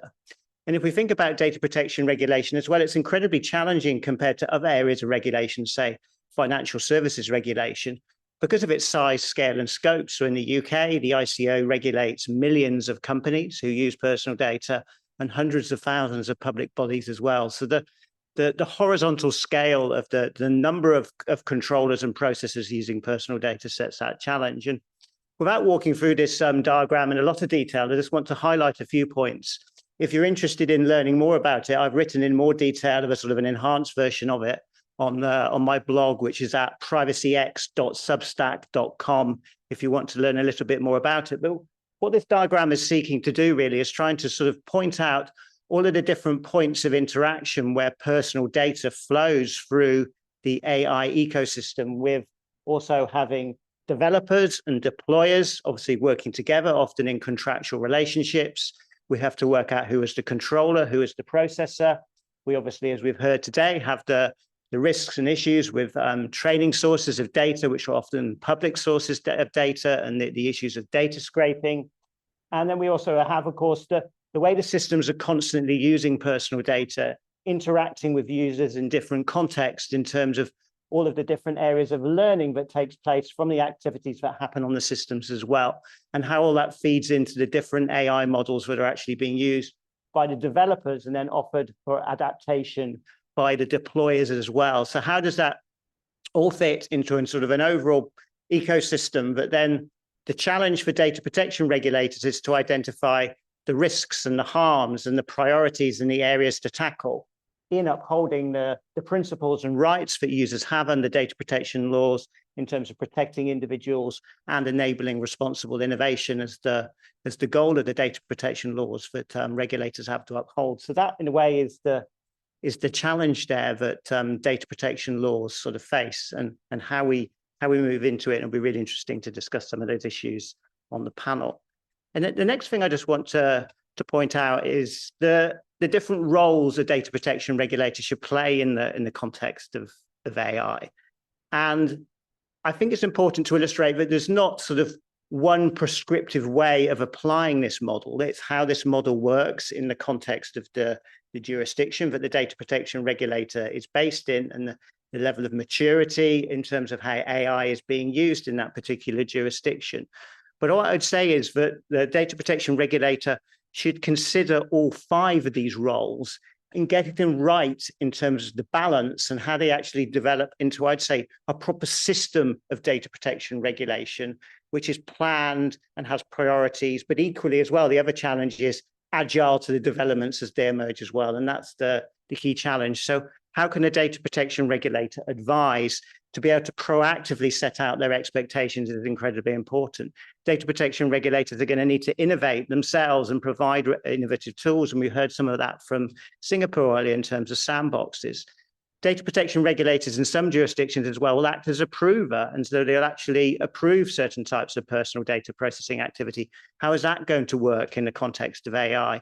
And if we think about data protection regulation as well, it's incredibly challenging compared to other areas of regulation, say financial services regulation, because of its size, scale, and scope. So in the UK, the ICO regulates millions of companies who use personal data and hundreds of thousands of public bodies as well. So the horizontal scale of the number of controllers and processors using personal data sets that challenge. And without walking through this diagram in a lot of detail, I just want to highlight a few points. If you're interested in learning more about it, I've written in more detail of a sort of an enhanced version of it on my blog, which is at privacyx.substack.com, if you want to learn a little bit more about it. But what this diagram is seeking to do really is trying to sort of point out all of the different points of interaction where personal data flows through the AI ecosystem, with also having developers and deployers obviously working together, often in contractual relationships. We have to work out who is the controller, who is the processor. We obviously, as we've heard today, have the risks and issues with training sources of data, which are often public sources of data, and the issues of data scraping. And then we also have, of course, the way the systems are constantly using personal data, interacting with users in different contexts in terms of all of the different areas of learning that takes place from the activities that happen on the systems as well, and how all that feeds into the different AI models that are actually being used by the developers and then offered for adaptation by the deployers as well. So how does that all fit into a sort of an overall ecosystem? But then the challenge for data protection regulators is to identify the risks and the harms and the priorities and the areas to tackle in upholding the principles and rights that users have under data protection laws in terms of protecting individuals and enabling responsible innovation as the goal of the data protection laws that regulators have to uphold. So that, in a way, is the challenge there that data protection laws sort of face, and how we move into it. And it'll be really interesting to discuss some of those issues on the panel. And the next thing I just want to point out is the different roles a data protection regulator should play in the context of AI. And I think it's important to illustrate that there's not sort of one prescriptive way of applying this model. It's how this model works in the context of the jurisdiction that the data protection regulator is based in, and the level of maturity in terms of how AI is being used in that particular jurisdiction. But what I'd say is that the data protection regulator should consider all 5 of these roles and get them right in terms of the balance and how they actually develop into, I'd say, a proper system of data protection regulation, which is planned and has priorities, but equally as well, the other challenge is agile to the developments as they emerge as well. And that's the key challenge. So how can a data protection regulator advise to be able to proactively set out their expectations is incredibly important. Data protection regulators are going to need to innovate themselves and provide innovative tools. And we heard some of that from Singapore earlier in terms of sandboxes. Data protection regulators in some jurisdictions as well will act as approver. And so they'll actually approve certain types of personal data processing activity. How is that going to work in the context of AI?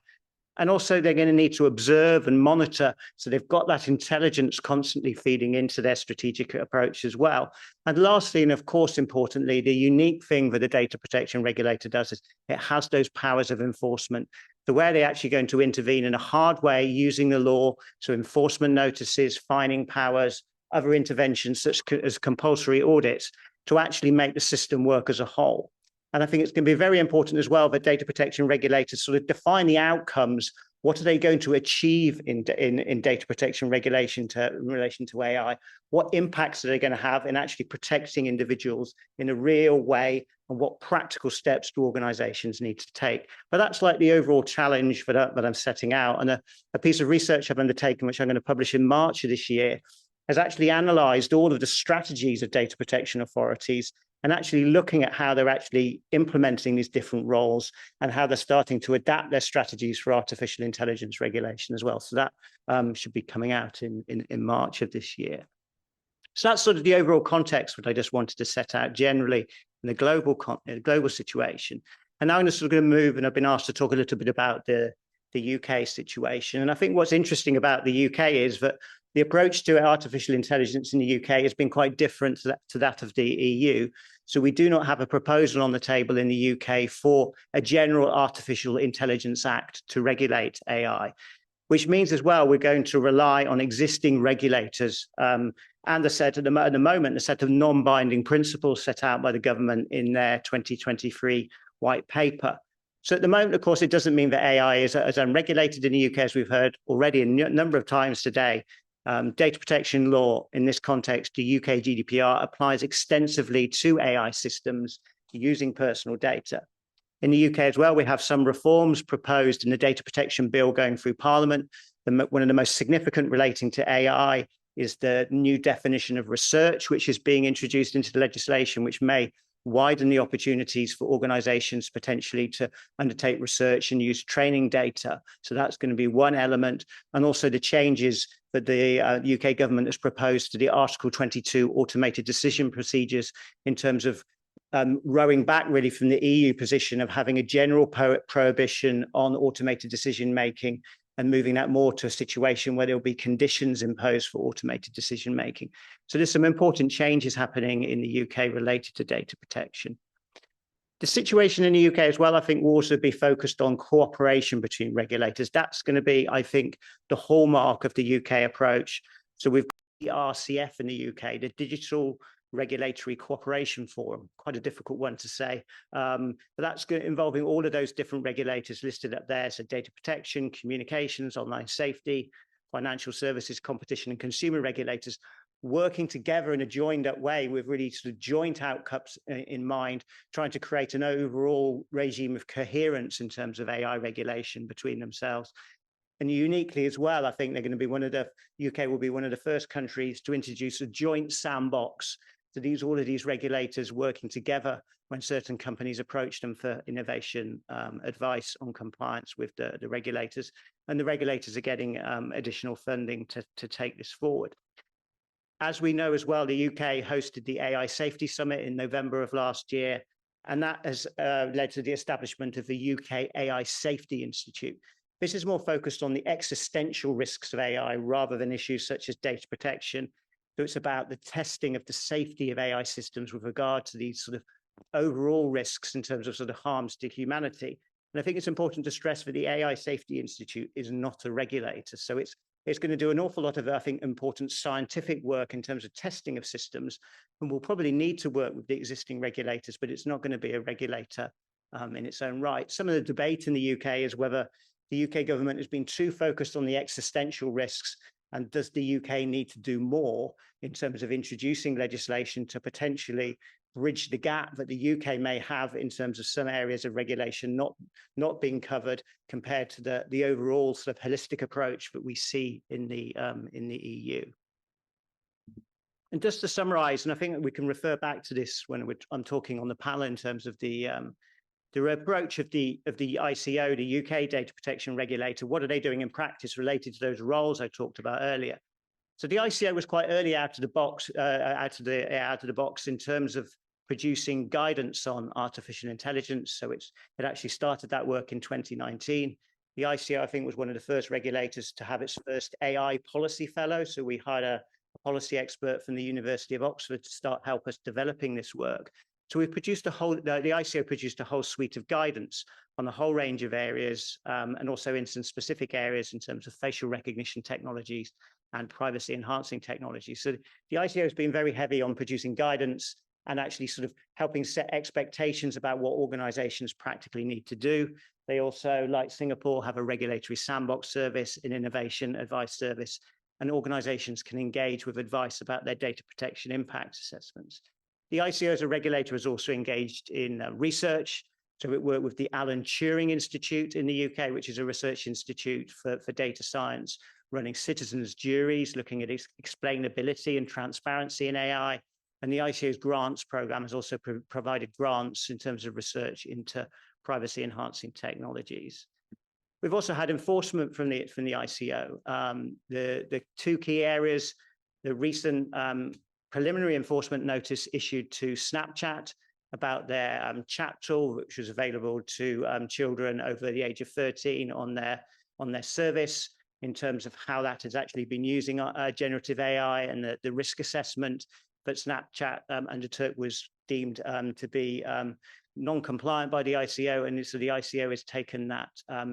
And also they're going to need to observe and monitor. So they've got that intelligence constantly feeding into their strategic approach as well. And lastly, and of course, importantly, the unique thing that the data protection regulator does is it has those powers of enforcement. So where they're actually going to intervene in a hard way using the law, so enforcement notices, fining powers, other interventions such as compulsory audits to actually make the system work as a whole. And I think it's going to be very important as well that data protection regulators sort of define the outcomes. What are they going to achieve in data protection regulation in relation to AI? What impacts are they going to have in actually protecting individuals in a real way? And what practical steps do organizations need to take? But that's like the overall challenge that I'm setting out. And a piece of research I've undertaken, which I'm going to publish in March of this year, has actually analyzed all of the strategies of data protection authorities and actually looking at how they're actually implementing these different roles and how they're starting to adapt their strategies for artificial intelligence regulation as well. So that should be coming out in March of this year. So that's sort of the overall context that I just wanted to set out generally in the global situation. And now I'm just sort of going to move, and I've been asked to talk a little bit about the UK situation. And I think what's interesting about the UK is that the approach to artificial intelligence in the UK has been quite different to that of the EU. So we do not have a proposal on the table in the UK for a general artificial intelligence act to regulate AI, which means as well we're going to rely on existing regulators and at the moment, a set of non-binding principles set out by the government in their 2023 white paper. So at the moment, of course, it doesn't mean that AI is unregulated in the UK, as we've heard already a number of times today. Data protection law in this context, the UK GDPR, applies extensively to AI systems using personal data. In the UK as well, we have some reforms proposed in the data protection bill going through Parliament. One of the most significant relating to AI is the new definition of research, which is being introduced into the legislation, which may widen the opportunities for organizations potentially to undertake research and use training data. So that's going to be one element. And also the changes that the UK government has proposed to the Article 22 automated decision procedures in terms of rowing back really from the EU position of having a general prohibition on automated decision making and moving that more to a situation where there'll be conditions imposed for automated decision making. So there's some important changes happening in the UK related to data protection. The situation in the UK as well, I think, will also be focused on cooperation between regulators. That's going to be, I think, the hallmark of the UK approach. So we've got the RCF in the UK, the Digital Regulatory Cooperation Forum, quite a difficult one to say, but that's involving all of those different regulators listed up there. So data protection, communications, online safety, financial services, competition and consumer regulators working together in a joined up way with really sort of joint outcomes in mind, trying to create an overall regime of coherence in terms of AI regulation between themselves. And uniquely as well, I think they're going to be UK will be one of the first countries to introduce a joint sandbox. So all of these regulators working together when certain companies approach them for innovation advice on compliance with the regulators. And the regulators are getting additional funding to take this forward. As we know as well, the UK hosted the AI Safety Summit in November of last year, and that has led to the establishment of the UK AI Safety Institute. This is more focused on the existential risks of AI rather than issues such as data protection. So it's about the testing of the safety of AI systems with regard to these sort of overall risks in terms of sort of harms to humanity. And I think it's important to stress that the AI Safety Institute is not a regulator. So it's going to do an awful lot of, I think, important scientific work in terms of testing of systems. And we'll probably need to work with the existing regulators, but it's not going to be a regulator in its own right. Some of the debate in the UK is whether the UK government has been too focused on the existential risks, and does the UK need to do more in terms of introducing legislation to potentially bridge the gap that the UK may have in terms of some areas of regulation not being covered compared to the overall sort of holistic approach that we see in the EU. And just to summarize, and I think we can refer back to this when I'm talking on the panel in terms of the approach of the ICO, the UK data protection regulator. What are they doing in practice related to those roles I talked about earlier? So the ICO was quite early out of the box in terms of producing guidance on artificial intelligence. So it actually started that work in 2019. The ICO, I think, was one of the first regulators to have its first AI policy fellow. So we hired a policy expert from the University of Oxford to help us developing this work. So we've produced the ICO produced a whole suite of guidance on a whole range of areas, and also instance-specific areas in terms of facial recognition technologies and privacy-enhancing technologies. So the ICO has been very heavy on producing guidance and actually sort of helping set expectations about what organizations practically need to do. They also, like Singapore, have a regulatory sandbox service, an innovation advice service, and organizations can engage with advice about their data protection impact assessments. The ICO as a regulator is also engaged in research. So it worked with the Alan Turing Institute in the UK, which is a research institute for data science, running citizens' juries, looking at explainability and transparency in AI. And the ICO's grants program has also provided grants in terms of research into privacy-enhancing technologies. We've also had enforcement from the ICO. The two key areas, the recent preliminary enforcement notice issued to Snapchat about their chat tool, which was available to children over the age of 13 on their service, in terms of how that has actually been using generative AI and the risk assessment that Snapchat undertook was deemed to be non-compliant by the ICO, and so the ICO has taken that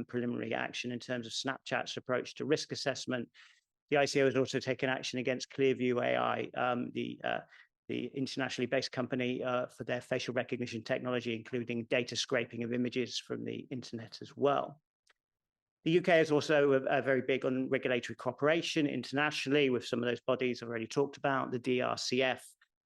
preliminary action in terms of Snapchat's approach to risk assessment. The ICO has also taken action against Clearview AI, the internationally based company for their facial recognition technology, including data scraping of images from the internet as well. The UK is also very big on regulatory cooperation internationally with some of those bodies I've already talked about. The DRCF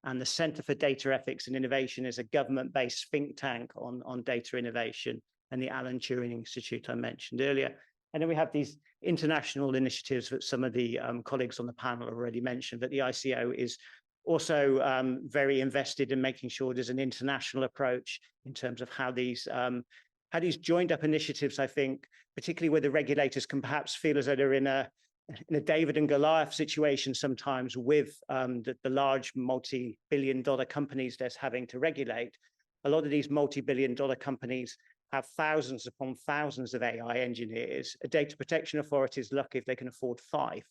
and the Centre for Data Ethics and Innovation is a government-based think tank on data innovation, and the Alan Turing Institute I mentioned earlier. And then we have these international initiatives that some of the colleagues on the panel already mentioned, but the ICO is also very invested in making sure there's an international approach in terms of how these joined up initiatives, I think, particularly where the regulators can perhaps feel as though they're in a David and Goliath situation sometimes with the large multi-billion-dollar companies that's having to regulate. A lot of these multi-billion-dollar companies have thousands upon thousands of AI engineers. A data protection authority is lucky if they can afford 5.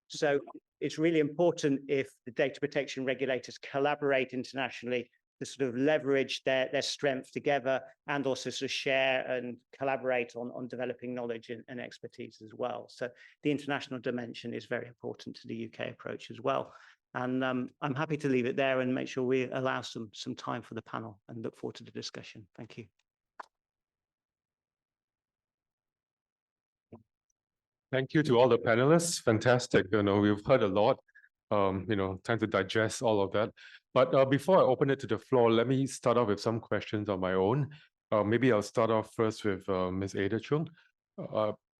So it's really important if the data protection regulators collaborate internationally to sort of leverage their strength together and also sort of share and collaborate on developing knowledge and expertise as well. So the international dimension is very important to the UK approach as well. And I'm happy to leave it there and make sure we allow some time for the panel and look forward to the discussion. Thank you. Thank you to all the panelists. Fantastic. We've heard a lot. Time to digest all of that. But before I open it to the floor, let me start off with some questions on my own. Maybe I'll start off first with Ms. Ada Chung.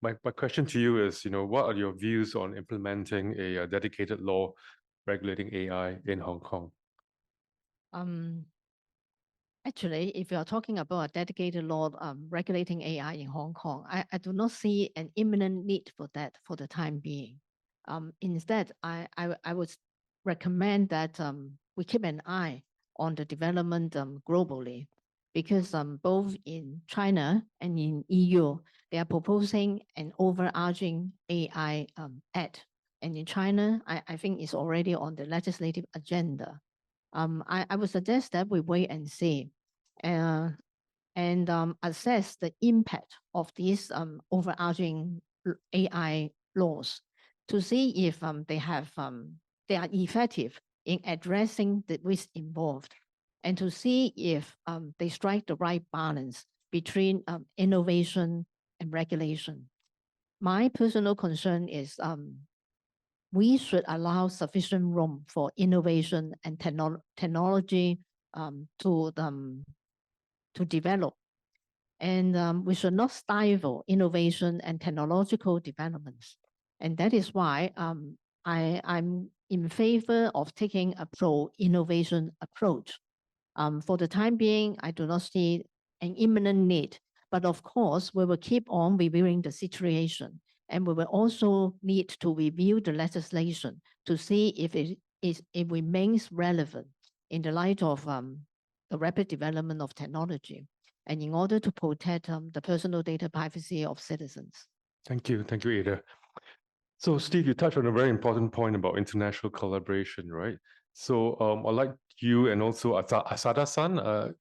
My question to you is, what are your views on implementing a dedicated law regulating AI in Hong Kong? Actually, if you are talking about a dedicated law regulating AI in Hong Kong, I do not see an imminent need for that for the time being. Instead, I would recommend that we keep an eye on the development globally, because both in China and in EU, they are proposing an overarching AI Act. And in China, I think it's already on the legislative agenda. I would suggest that we wait and see and assess the impact of these overarching AI laws to see if they are effective in addressing the risk involved, and to see if they strike the right balance between innovation and regulation. My personal concern is we should allow sufficient room for innovation and technology to develop. And we should not stifle innovation and technological developments. And that is why I'm in favor of taking a pro-innovation approach. For the time being, I do not see an imminent need, but of course, we will keep on reviewing the situation. And we will also need to review the legislation to see if it remains relevant in the light of the rapid development of technology, and in order to protect the personal data privacy of citizens. Thank you, Ada. So Steve, you touched on a very important point about international collaboration, right? So I'd like you and also Asada-san.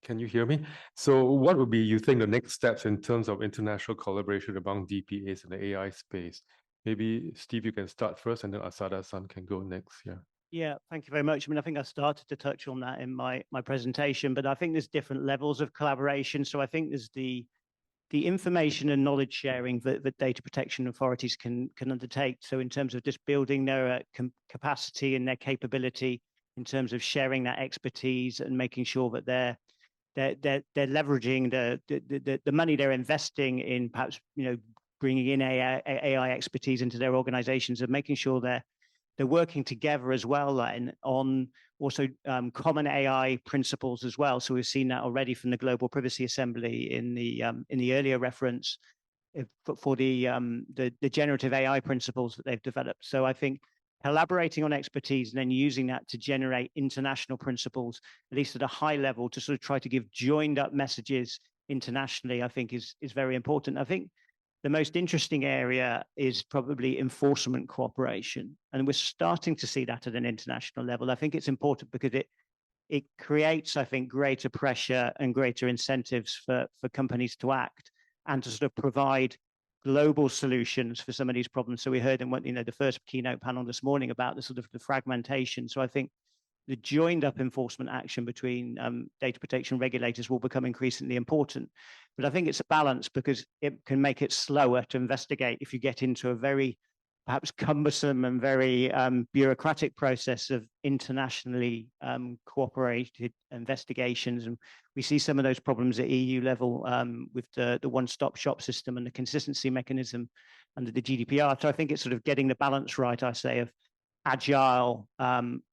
Can you hear me? So what would be, you think, the next steps in terms of international collaboration among DPAs in the AI space? Maybe, Steve, you can start first, and then Asada-san can go next. Yeah. Yeah, thank you very much. I mean, I think I started to touch on that in my presentation, but I think there's different levels of collaboration. So I think there's the information and knowledge sharing that data protection authorities can undertake. So in terms of just building their capacity and their capability, in terms of sharing that expertise and making sure that they're leveraging the money they're investing in, perhaps, you know, bringing in AI expertise into their organizations, and making sure they're working together as well, and on also common AI principles as well. So we've seen that already from the Global Privacy Assembly in the earlier reference for the generative AI principles that they've developed. So I think collaborating on expertise and then using that to generate international principles, at least at a high level, to sort of try to give joined up messages internationally, I think is very important. I think the most interesting area is probably enforcement cooperation, and we're starting to see that at an international level. I think it's important because it creates, I think, greater pressure and greater incentives for companies to act and to sort of provide global solutions for some of these problems. So we heard in the first keynote panel this morning about the sort of the fragmentation. So I think the joined up enforcement action between data protection regulators will become increasingly important. But I think it's a balance, because it can make it slower to investigate if you get into a very perhaps cumbersome and very bureaucratic process of internationally cooperated investigations. And we see some of those problems at EU level with the one-stop shop system and the consistency mechanism under the GDPR. So I think it's sort of getting the balance right, I say, of agile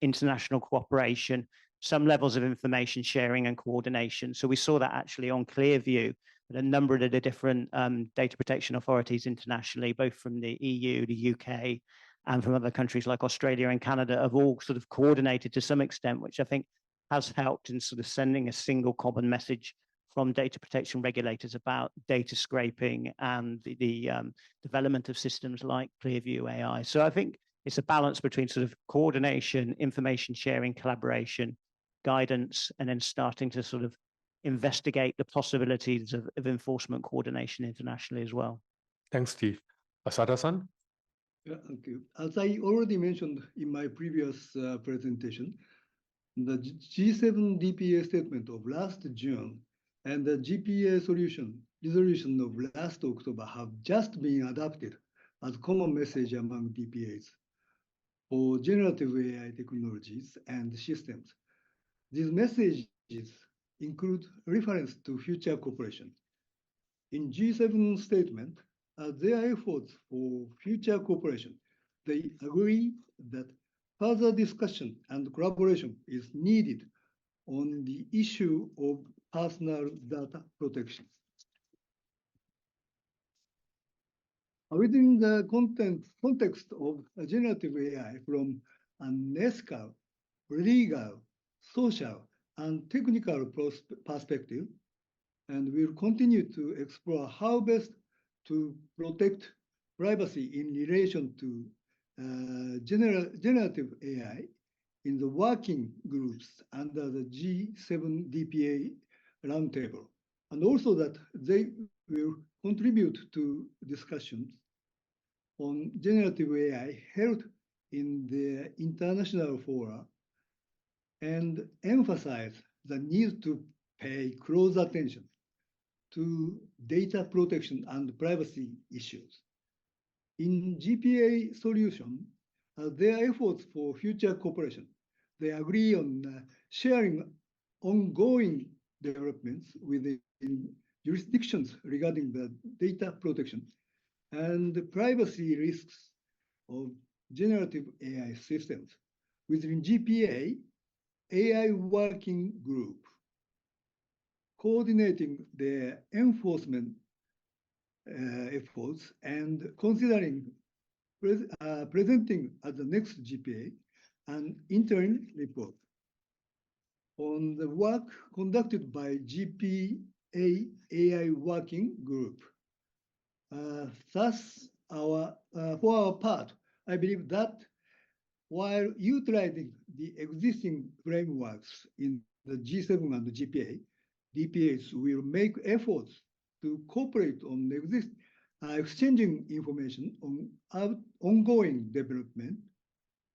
international cooperation, some levels of information sharing and coordination. So we saw that actually on Clearview, a number of the different data protection authorities internationally, both from the EU, the UK, and from other countries like Australia and Canada, have all sort of coordinated to some extent, which I think has helped in sort of sending a single common message from data protection regulators about data scraping and the development of systems like Clearview AI. So I think it's a balance between sort of coordination, information sharing, collaboration, guidance, and then starting to sort of investigate the possibilities of enforcement coordination internationally as well. Thanks, Steve. Asada-san? Yeah, thank you. As I already mentioned in my previous presentation, the G7 DPA statement of last June and the GPA resolution of last October have just been adopted as common message among DPAs for generative AI technologies and systems. These messages include reference to future cooperation. In G7 statement, their efforts for future cooperation, they agree that further discussion and collaboration is needed on the issue of personal data protection. Within the context of generative AI from an ethical, legal, social, and technical perspective, and we'll continue to explore how best to protect privacy in relation to generative AI in the working groups under the G7 DPA Roundtable, and also that they will contribute to discussions on generative AI held in the international fora and emphasize the need to pay close attention to data protection and privacy issues. In GPA solution, their efforts for future cooperation, they agree on sharing ongoing developments within jurisdictions regarding the data protection and the privacy risks of generative AI systems. Within GPA, AI working group coordinating their enforcement efforts and considering presenting at the next GPA an interim report on the work conducted by GPA AI working group. Thus, for our part, I believe that while utilizing the existing frameworks in the G7 and the GPA, DPAs will make efforts to cooperate on exchanging information on ongoing development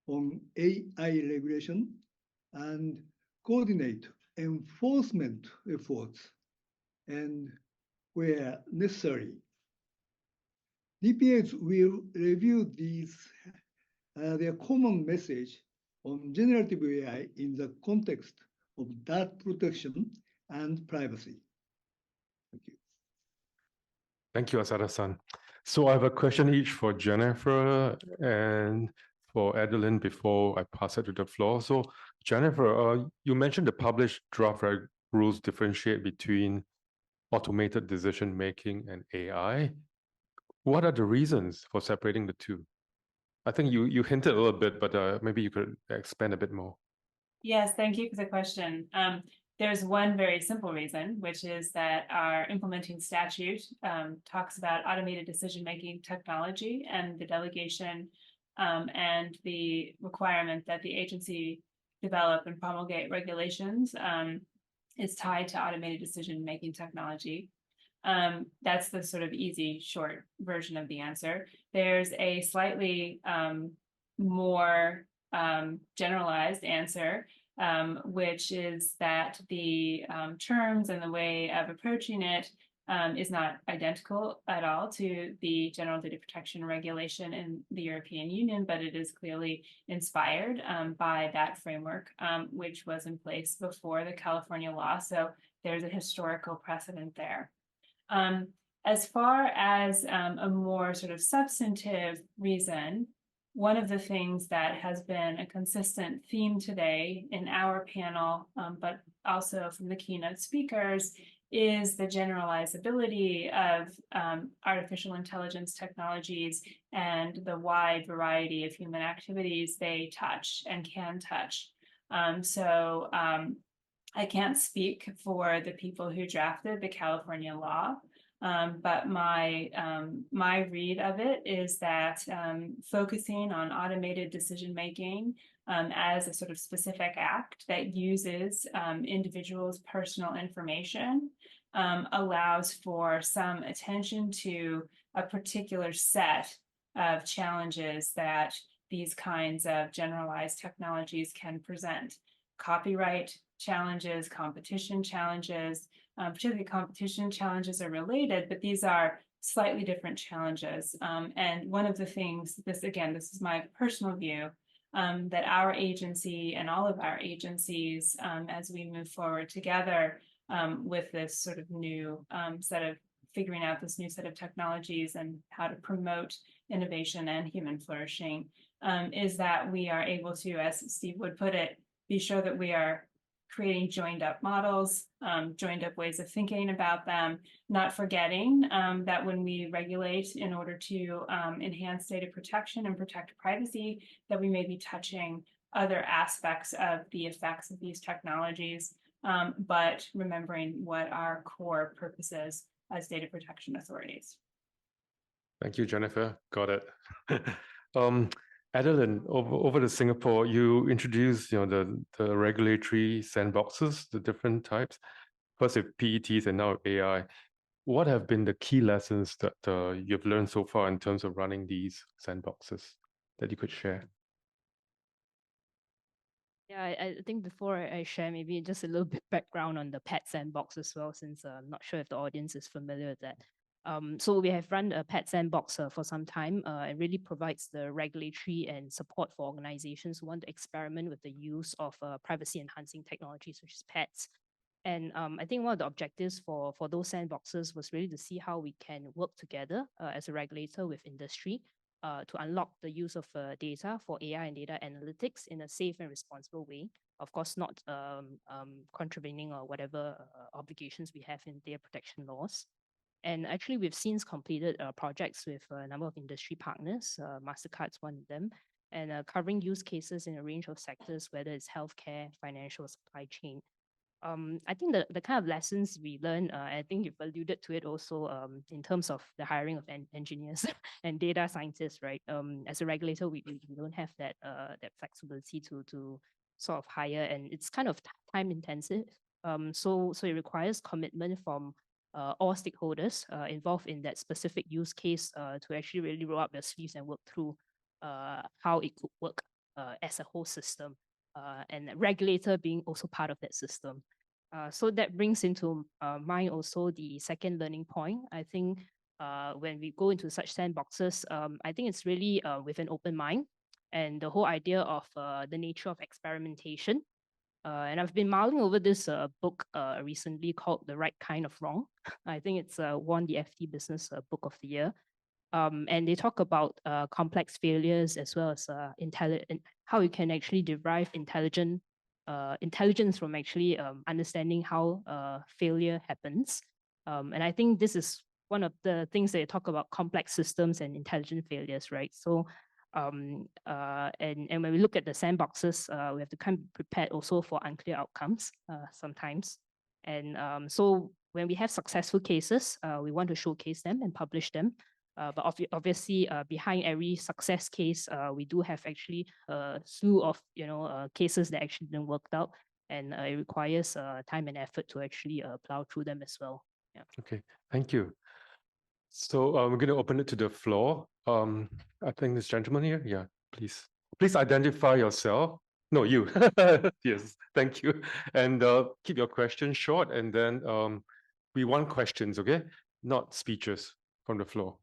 on AI regulation and coordinate enforcement efforts and where necessary. DPAs will review their common message on generative AI in the context of data protection and privacy. Thank you. Thank you, Asada-san. So I have a question each for Jennifer and for Adeline before I pass it to the floor. So Jennifer, you mentioned the published draft rules differentiate between automated decision-making and AI. What are the reasons for separating the two? I think you hinted a little bit, but maybe you could expand a bit more. Yes, thank you for the question. There's one very simple reason, which is that our implementing statute talks about automated decision-making technology, and the delegation and the requirement that the agency develop and promulgate regulations is tied to automated decision-making technology. That's the sort of easy, short version of the answer. There's a slightly more generalized answer, which is that the terms and the way of approaching it is not identical at all to the General Data Protection Regulation in the European Union, but it is clearly inspired by that framework, which was in place before the California law. So there's a historical precedent there. As far as a more sort of substantive reason, one of the things that has been a consistent theme today in our panel, but also from the keynote speakers, is the generalizability of artificial intelligence technologies and the wide variety of human activities they touch and can touch. I can't speak for the people who drafted the California law, but my read of it is that focusing on automated decision-making as a sort of specific act that uses individuals' personal information allows for some attention to a particular set of challenges that these kinds of generalized technologies can present. Copyright challenges, competition challenges, particularly competition challenges are related, but these are slightly different challenges. And one of the things, this is my personal view, that our agency and all of our agencies, as we move forward together with this sort of new figuring out this new set of technologies and how to promote innovation and human flourishing, is that we are able to, as Steve would put it, be sure that we are creating joined up models, joined up ways of thinking about them, not forgetting that when we regulate in order to enhance data protection and protect privacy, that we may be touching other aspects of the effects of these technologies, but remembering what our core purpose is as data protection authorities. Thank you, Jennifer. Got it. Adeline, over to Singapore, you introduced the regulatory sandboxes, the different types. First with PETs and now AI. What have been the key lessons that you've learned so far in terms of running these sandboxes that you could share? Yeah, I think before I share, maybe just a little bit background on the PET sandbox as well, since I'm not sure if the audience is familiar with that. So we have run a PET sandbox for some time. It really provides the regulatory and support for organizations who want to experiment with the use of privacy-enhancing technologies, such as PETs. And I think one of the objectives for those sandboxes was really to see how we can work together as a regulator with industry to unlock the use of data for AI and data analytics in a safe and responsible way. Of course, not contravening or whatever obligations we have in data protection laws. And actually, we've since completed projects with a number of industry partners, MasterCard's one of them, and covering use cases in a range of sectors, whether it's healthcare, financial, supply chain. I think the kind of lessons we learn, I think you've alluded to it also in terms of the hiring of engineers and data scientists, right? As a regulator, we don't have that that flexibility to sort of hire, and it's kind of time intensive. So it requires commitment from all stakeholders involved in that specific use case to actually really roll up their sleeves and work through how it could work as a whole system. And the regulator being also part of that system. So that brings into mind also the second learning point. I think when we go into such sandboxes, I think it's really with an open mind and the whole idea of the nature of experimentation. And I've been mulling over this book recently called The Right Kind of Wrong. I think it's won the FT Business Book of the Year. And they talk about complex failures as well as how you can actually derive intelligence from actually understanding how failure happens. And I think this is one of the things they talk about, complex systems and intelligent failures, right? So, and when we look at the sandboxes, we have to kind of prepare also for unclear outcomes sometimes. And so when we have successful cases, we want to showcase them and publish them. But obviously, behind every success case, we do have actually a slew of cases that actually didn't work out, and it requires time and effort to actually plow through them as well. Yeah. Okay, thank you. So we're going to open it to the floor. I think this gentleman here, yeah, please identify yourself. No, you. Yes, thank you. And keep your questions short, and then we want questions, okay? Not speeches from the floor.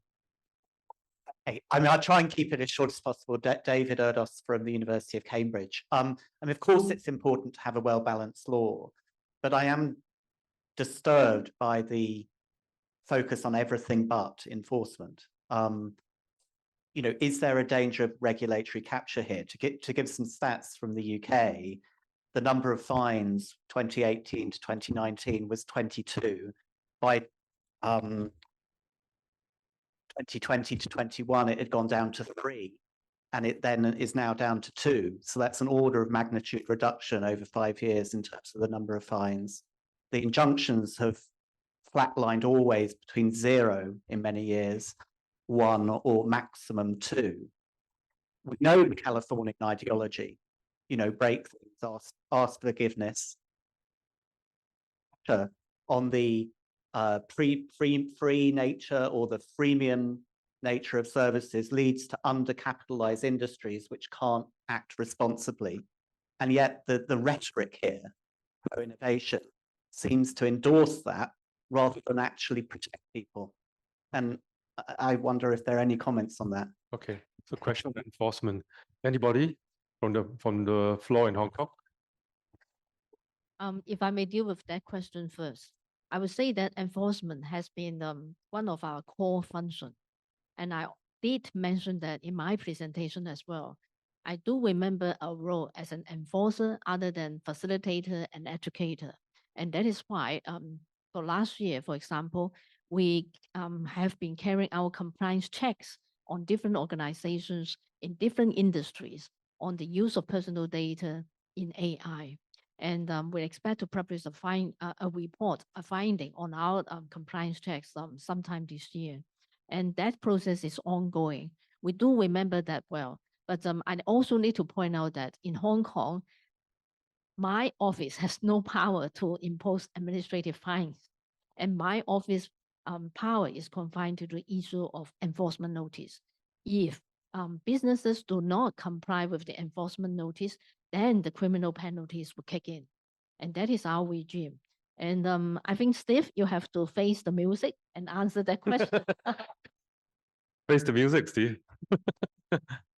I mean, I'll try and keep it as short as possible. David Erdos from the University of Cambridge. And of course, it's important to have a well-balanced law, but I am disturbed by the focus on everything but enforcement. Is there a danger of regulatory capture here? To give some stats from the UK, the number of fines 2018 to 2019 was 22. By 2020 to 21, it had gone down to 3, and it then is now down to 2. So that's an order of magnitude reduction over 5 years in terms of the number of fines. The injunctions have flatlined always between 0 in many years, 1 or maximum 2. We know the Californian ideology, break things, ask forgiveness. On the free nature or the freemium nature of services leads to undercapitalized industries which can't act responsibly. And yet the rhetoric here for innovation seems to endorse that rather than actually protect people. And I wonder if there are any comments on that. Okay, so question on enforcement. Anybody from the floor in Hong Kong? If I may deal with that question first, I would say that enforcement has been one of our core functions. And I did mention that in my presentation as well. I do remember our role as an enforcer other than facilitator and educator. And that is why for last year, for example, we have been carrying out compliance checks on different organizations in different industries on the use of personal data in AI. And we expect to publish a report, a finding on our compliance checks sometime this year. And that process is ongoing. We do remember that well. But I also need to point out that in Hong Kong, my office has no power to impose administrative fines. And my office power is confined to the issue of enforcement notice. If businesses do not comply with the enforcement notice, then the criminal penalties will kick in. And that is our regime. And I think, Steve, you have to face the music and answer that question. Face the music, Steve.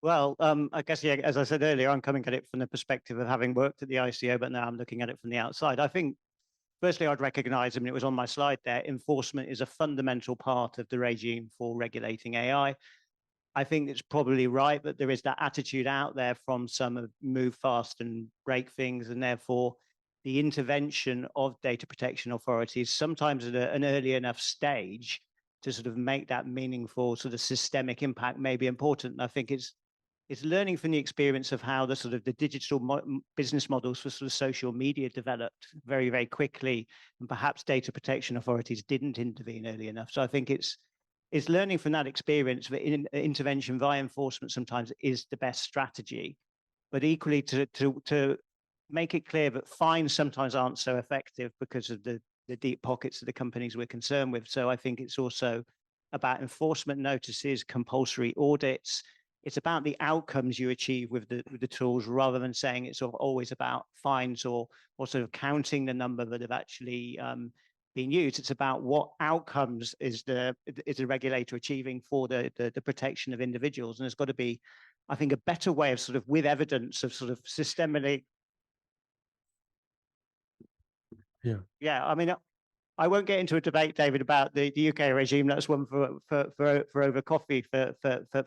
Well, I guess, yeah, as I said earlier, I'm coming at it from the perspective of having worked at the ICO, but now I'm looking at it from the outside. I think, firstly, I'd recognize, it was on my slide there, enforcement is a fundamental part of the regime for regulating AI. I think it's probably right that there is that attitude out there from some of move fast and break things, and therefore the intervention of data protection authorities sometimes at an early enough stage to sort of make that meaningful sort of systemic impact may be important. And I think it's is learning from the experience of how the sort of the digital business models for sort of social media developed very, very quickly, and perhaps data protection authorities didn't intervene early enough. So I think it's learning from that experience that intervention via enforcement sometimes is the best strategy, but equally to make it clear that fines sometimes aren't so effective because of the deep pockets of the companies we're concerned with. So I think it's also about enforcement notices, compulsory audits. It's about the outcomes you achieve with the tools, rather than saying it's sort of always about fines or sort of counting the number that have actually been used. It's about what outcomes is the regulator achieving for the protection of individuals. And there's got to be, I think, a better way of sort of, with evidence of sort of systemically. Yeah, I mean, I won't get into a debate, David, about the UK regime. That's one for over coffee for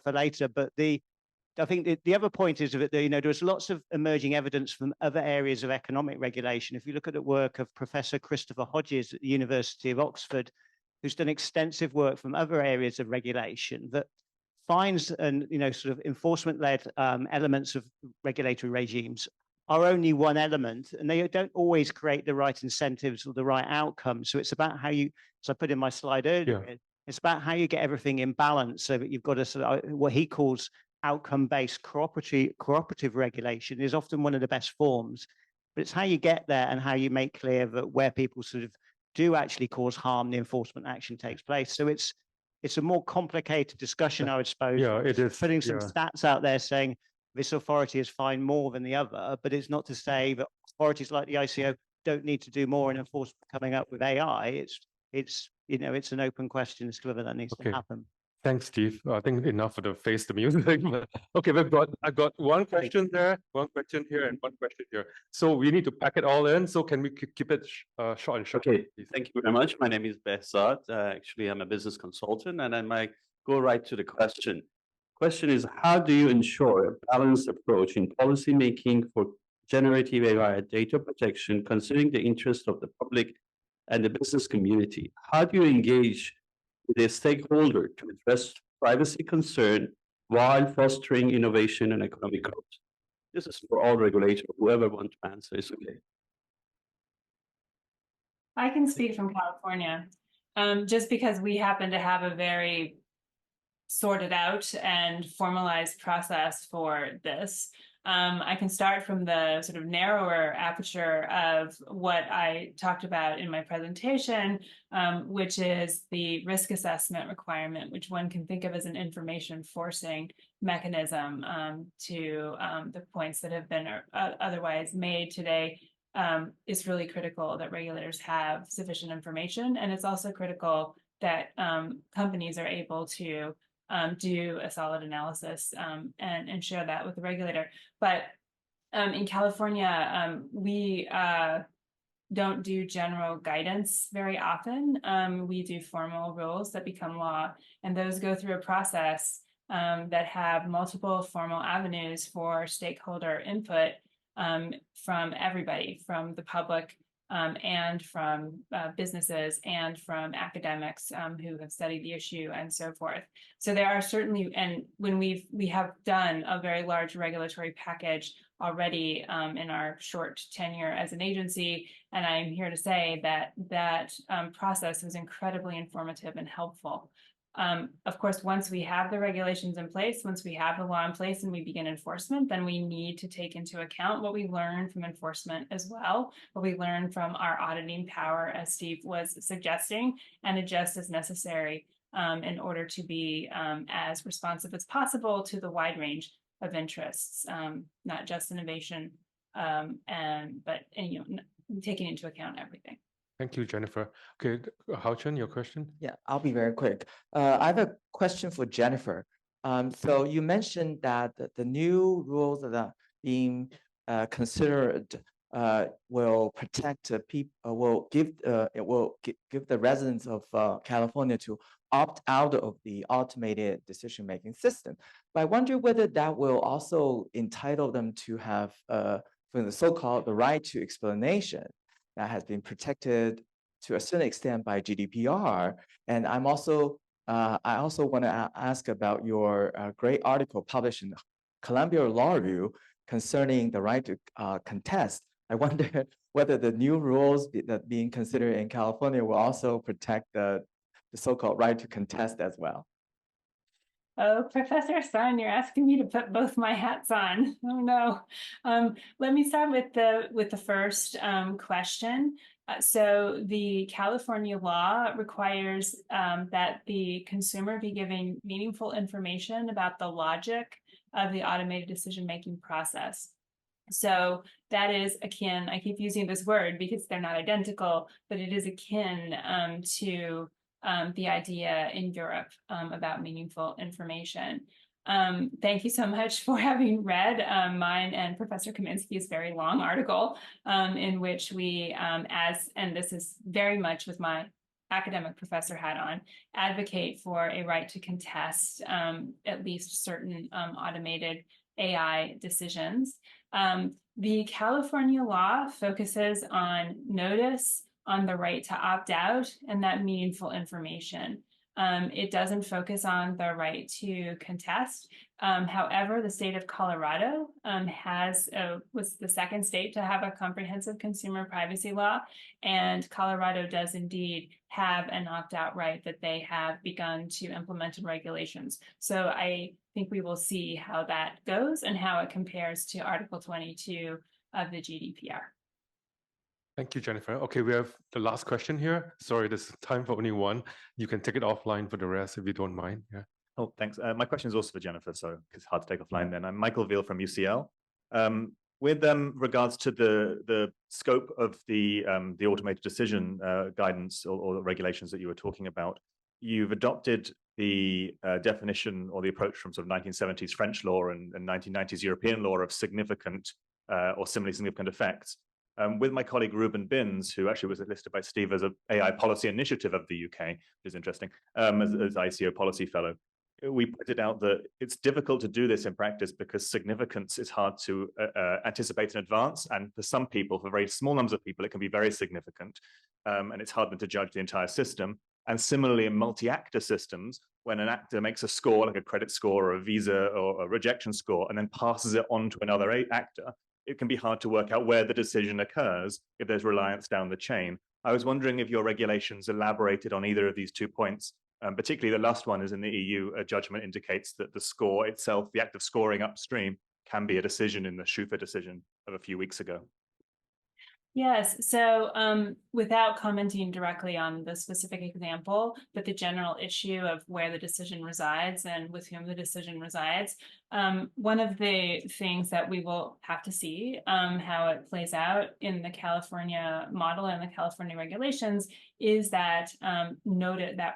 later. But I think the other point is that there's lots of emerging evidence from other areas of economic regulation. If you look at the work of Professor Christopher Hodges at the University of Oxford, who's done extensive work from other areas of regulation, that fines and sort of enforcement-led elements of regulatory regimes are only one element, and they don't always create the right incentives or the right outcomes. So it's about how you, as I put in my slide earlier, it's about how you get everything in balance so that you've got a sort of what he calls outcome-based cooperative regulation is often one of the best forms, but it's how you get there and how you make clear that where people sort of do actually cause harm, the enforcement action takes place. So it's a more complicated discussion, I would suppose. Yeah, it is. Putting some stats out there saying this authority is fined more than the other, but it's not to say that authorities like the ICO don't need to do more in enforcement coming up with AI. It's an open question as to whether that needs to happen. Thanks, Steve. I think enough for the face the music. Okay, I've got one question there, one question here, and one question here. So we need to pack it all in. So can we keep it short and short? Okay, thank you very much. My name is Behzad. Actually, I'm a business consultant, and I might go right to the question. Question is, how do you ensure a balanced approach in policy making for generative AI data protection, considering the interest of the public and the business community? How do you engage with a stakeholder to address privacy concern while fostering innovation and economic growth? This is for all regulators. Whoever wants to answer is okay. I can speak from California, just because we happen to have a very sorted out and formalized process for this. I can start from the sort of narrower aperture of what I talked about in my presentation, which is the risk assessment requirement, which one can think of as an information forcing mechanism to the points that have been otherwise made today. It's really critical that regulators have sufficient information, and it's also critical that companies are able to do a solid analysis and share that with the regulator. But in California, we don't do general guidance very often. We do formal rules that become law, and those go through a process that have multiple formal avenues for stakeholder input from everybody, from the public, and from businesses and from academics who have studied the issue and so forth. So there are certainly, and when we have done a very large regulatory package already in our short tenure as an agency, and I'm here to say that that process was incredibly informative and helpful. Of course, once we have the regulations in place, once we have the law in place and we begin enforcement, then we need to take into account what we learn from enforcement as well, what we learn from our auditing power, as Steve was suggesting, and adjust as necessary in order to be as responsive as possible to the wide range of interests, not just innovation, but taking into account everything. Thank you, Jennifer. Okay, Hao-Chun, your question? Yeah, I'll be very quick. I have a question for Jennifer. So you mentioned that the new rules that are being considered will protect people, will give the residents of California to opt out of the automated decision-making system. But I wonder whether that will also entitle them to have for the so-called the right to explanation that has been protected to a certain extent by GDPR. And I also want to ask about your great article published in Columbia Law Review concerning the right to contest. I wonder whether the new rules that being considered in California will also protect the so-called right to contest as well. Oh, Professor Sun, you're asking me to put both my hats on. Oh no. Let me start with the first question. So the California law requires that the consumer be giving meaningful information about the logic of the automated decision-making process. So that is akin, I keep using this word because they're not identical, but it is akin to the idea in Europe about meaningful information. Thank you so much for having read mine and Professor Kaminsky's very long article in which we, and this is very much with my academic professor hat on, advocate for a right to contest at least certain automated AI decisions. The California law focuses on notice, on the right to opt out, and that meaningful information. It doesn't focus on the right to contest. However, the state of Colorado was the second state to have a comprehensive consumer privacy law, and Colorado does indeed have an opt-out right that they have begun to implement in regulations. So I think we will see how that goes and how it compares to Article 22 of the GDPR. Thank you, Jennifer. Okay, we have the last question here. Sorry, there's time for only one. You can take it offline for the rest if you don't mind. Yeah. Oh, thanks. My question is also for Jennifer, so it's hard to take offline then. I'm Michael Veal from UCL. With regards to the scope of the automated decision guidance or regulations that you were talking about, you've adopted the definition or the approach from sort of 1970s French law and 1990s European law of significant or similarly significant effects. With my colleague Ruben Binns, who actually was listed by Steve as an AI policy initiative of the UK, which is interesting, as ICO policy fellow, we pointed out that it's difficult to do this in practice because significance is hard to anticipate in advance. And for some people, for very small numbers of people, it can be very significant. And it's hard to judge the entire system. And similarly, in multi-actor systems, when an actor makes a score, like a credit score or a visa or a rejection score, and then passes it on to another actor, it can be hard to work out where the decision occurs if there's reliance down the chain. I was wondering if your regulations elaborated on either of these 2 points. Particularly the last one is in the EU, a judgment indicates that the score itself, the act of scoring upstream, can be a decision in the Schufa decision of a few weeks ago. Yes, so without commenting directly on the specific example, but the general issue of where the decision resides and with whom the decision resides, one of the things that we will have to see how it plays out in the California model and the California regulations is that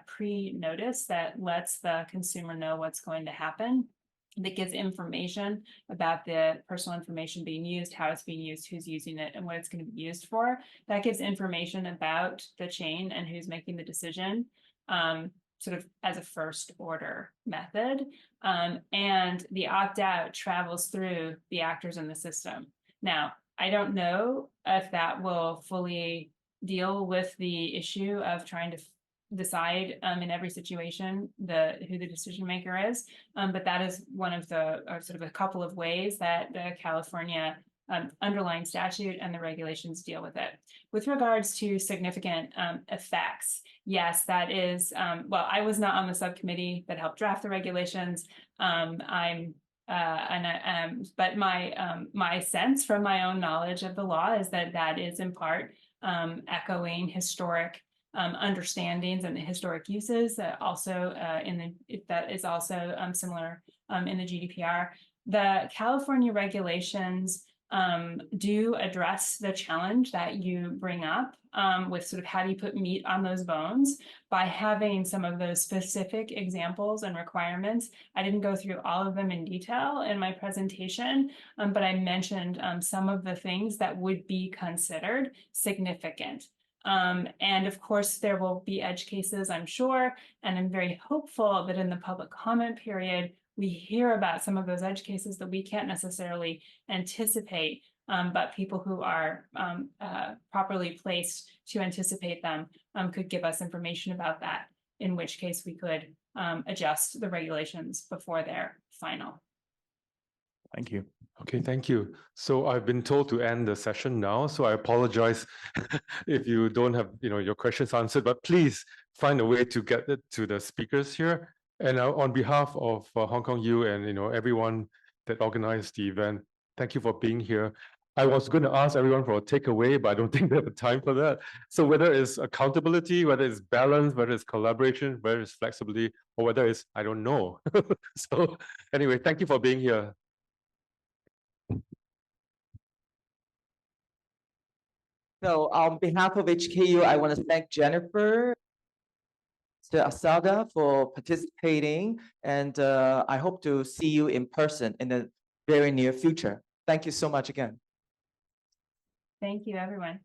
pre-notice that lets the consumer know what's going to happen, that gives information about the personal information being used, how it's being used, who's using it, and what it's going to be used for. That gives information about the chain and who's making the decision, sort of as a first order method. And the opt-out travels through the actors in the system. Now, I don't know if that will fully deal with the issue of trying to decide in every situation who the decision maker is, but that is one of the sort of a couple of ways that the California underlying statute and the regulations deal with it. With regards to significant effects, yes, that is, well, I was not on the subcommittee that helped draft the regulations. But my sense from my own knowledge of the law is that that is in part echoing historic understandings and the historic uses that also that is also similar in the GDPR. The California regulations do address the challenge that you bring up with sort of how do you put meat on those bones by having some of those specific examples and requirements. I didn't go through all of them in detail in my presentation, but I mentioned some of the things that would be considered significant. And of course, there will be edge cases, I'm sure, and I'm very hopeful that in the public comment period, we hear about some of those edge cases that we can't necessarily anticipate, but people who are properly placed to anticipate them could give us information about that, in which case we could adjust the regulations before they're final. Thank you. Okay, thank you. So I've been told to end the session now, so I apologize if you don't have, your questions answered, but please find a way to get it to the speakers here. And on behalf of Hong Kong U and, everyone that organized the event, thank you for being here. I was going to ask everyone for a takeaway, but I don't think we have the time for that. So whether it's accountability, whether it's balance, whether it's collaboration, whether it's flexibility, or whether it's, I don't know. So anyway, thank you for being here. So on behalf of HKU, I want to thank Jennifer, to Asada for participating, and I hope to see you in person in the very near future. Thank you so much again. Thank you, everyone.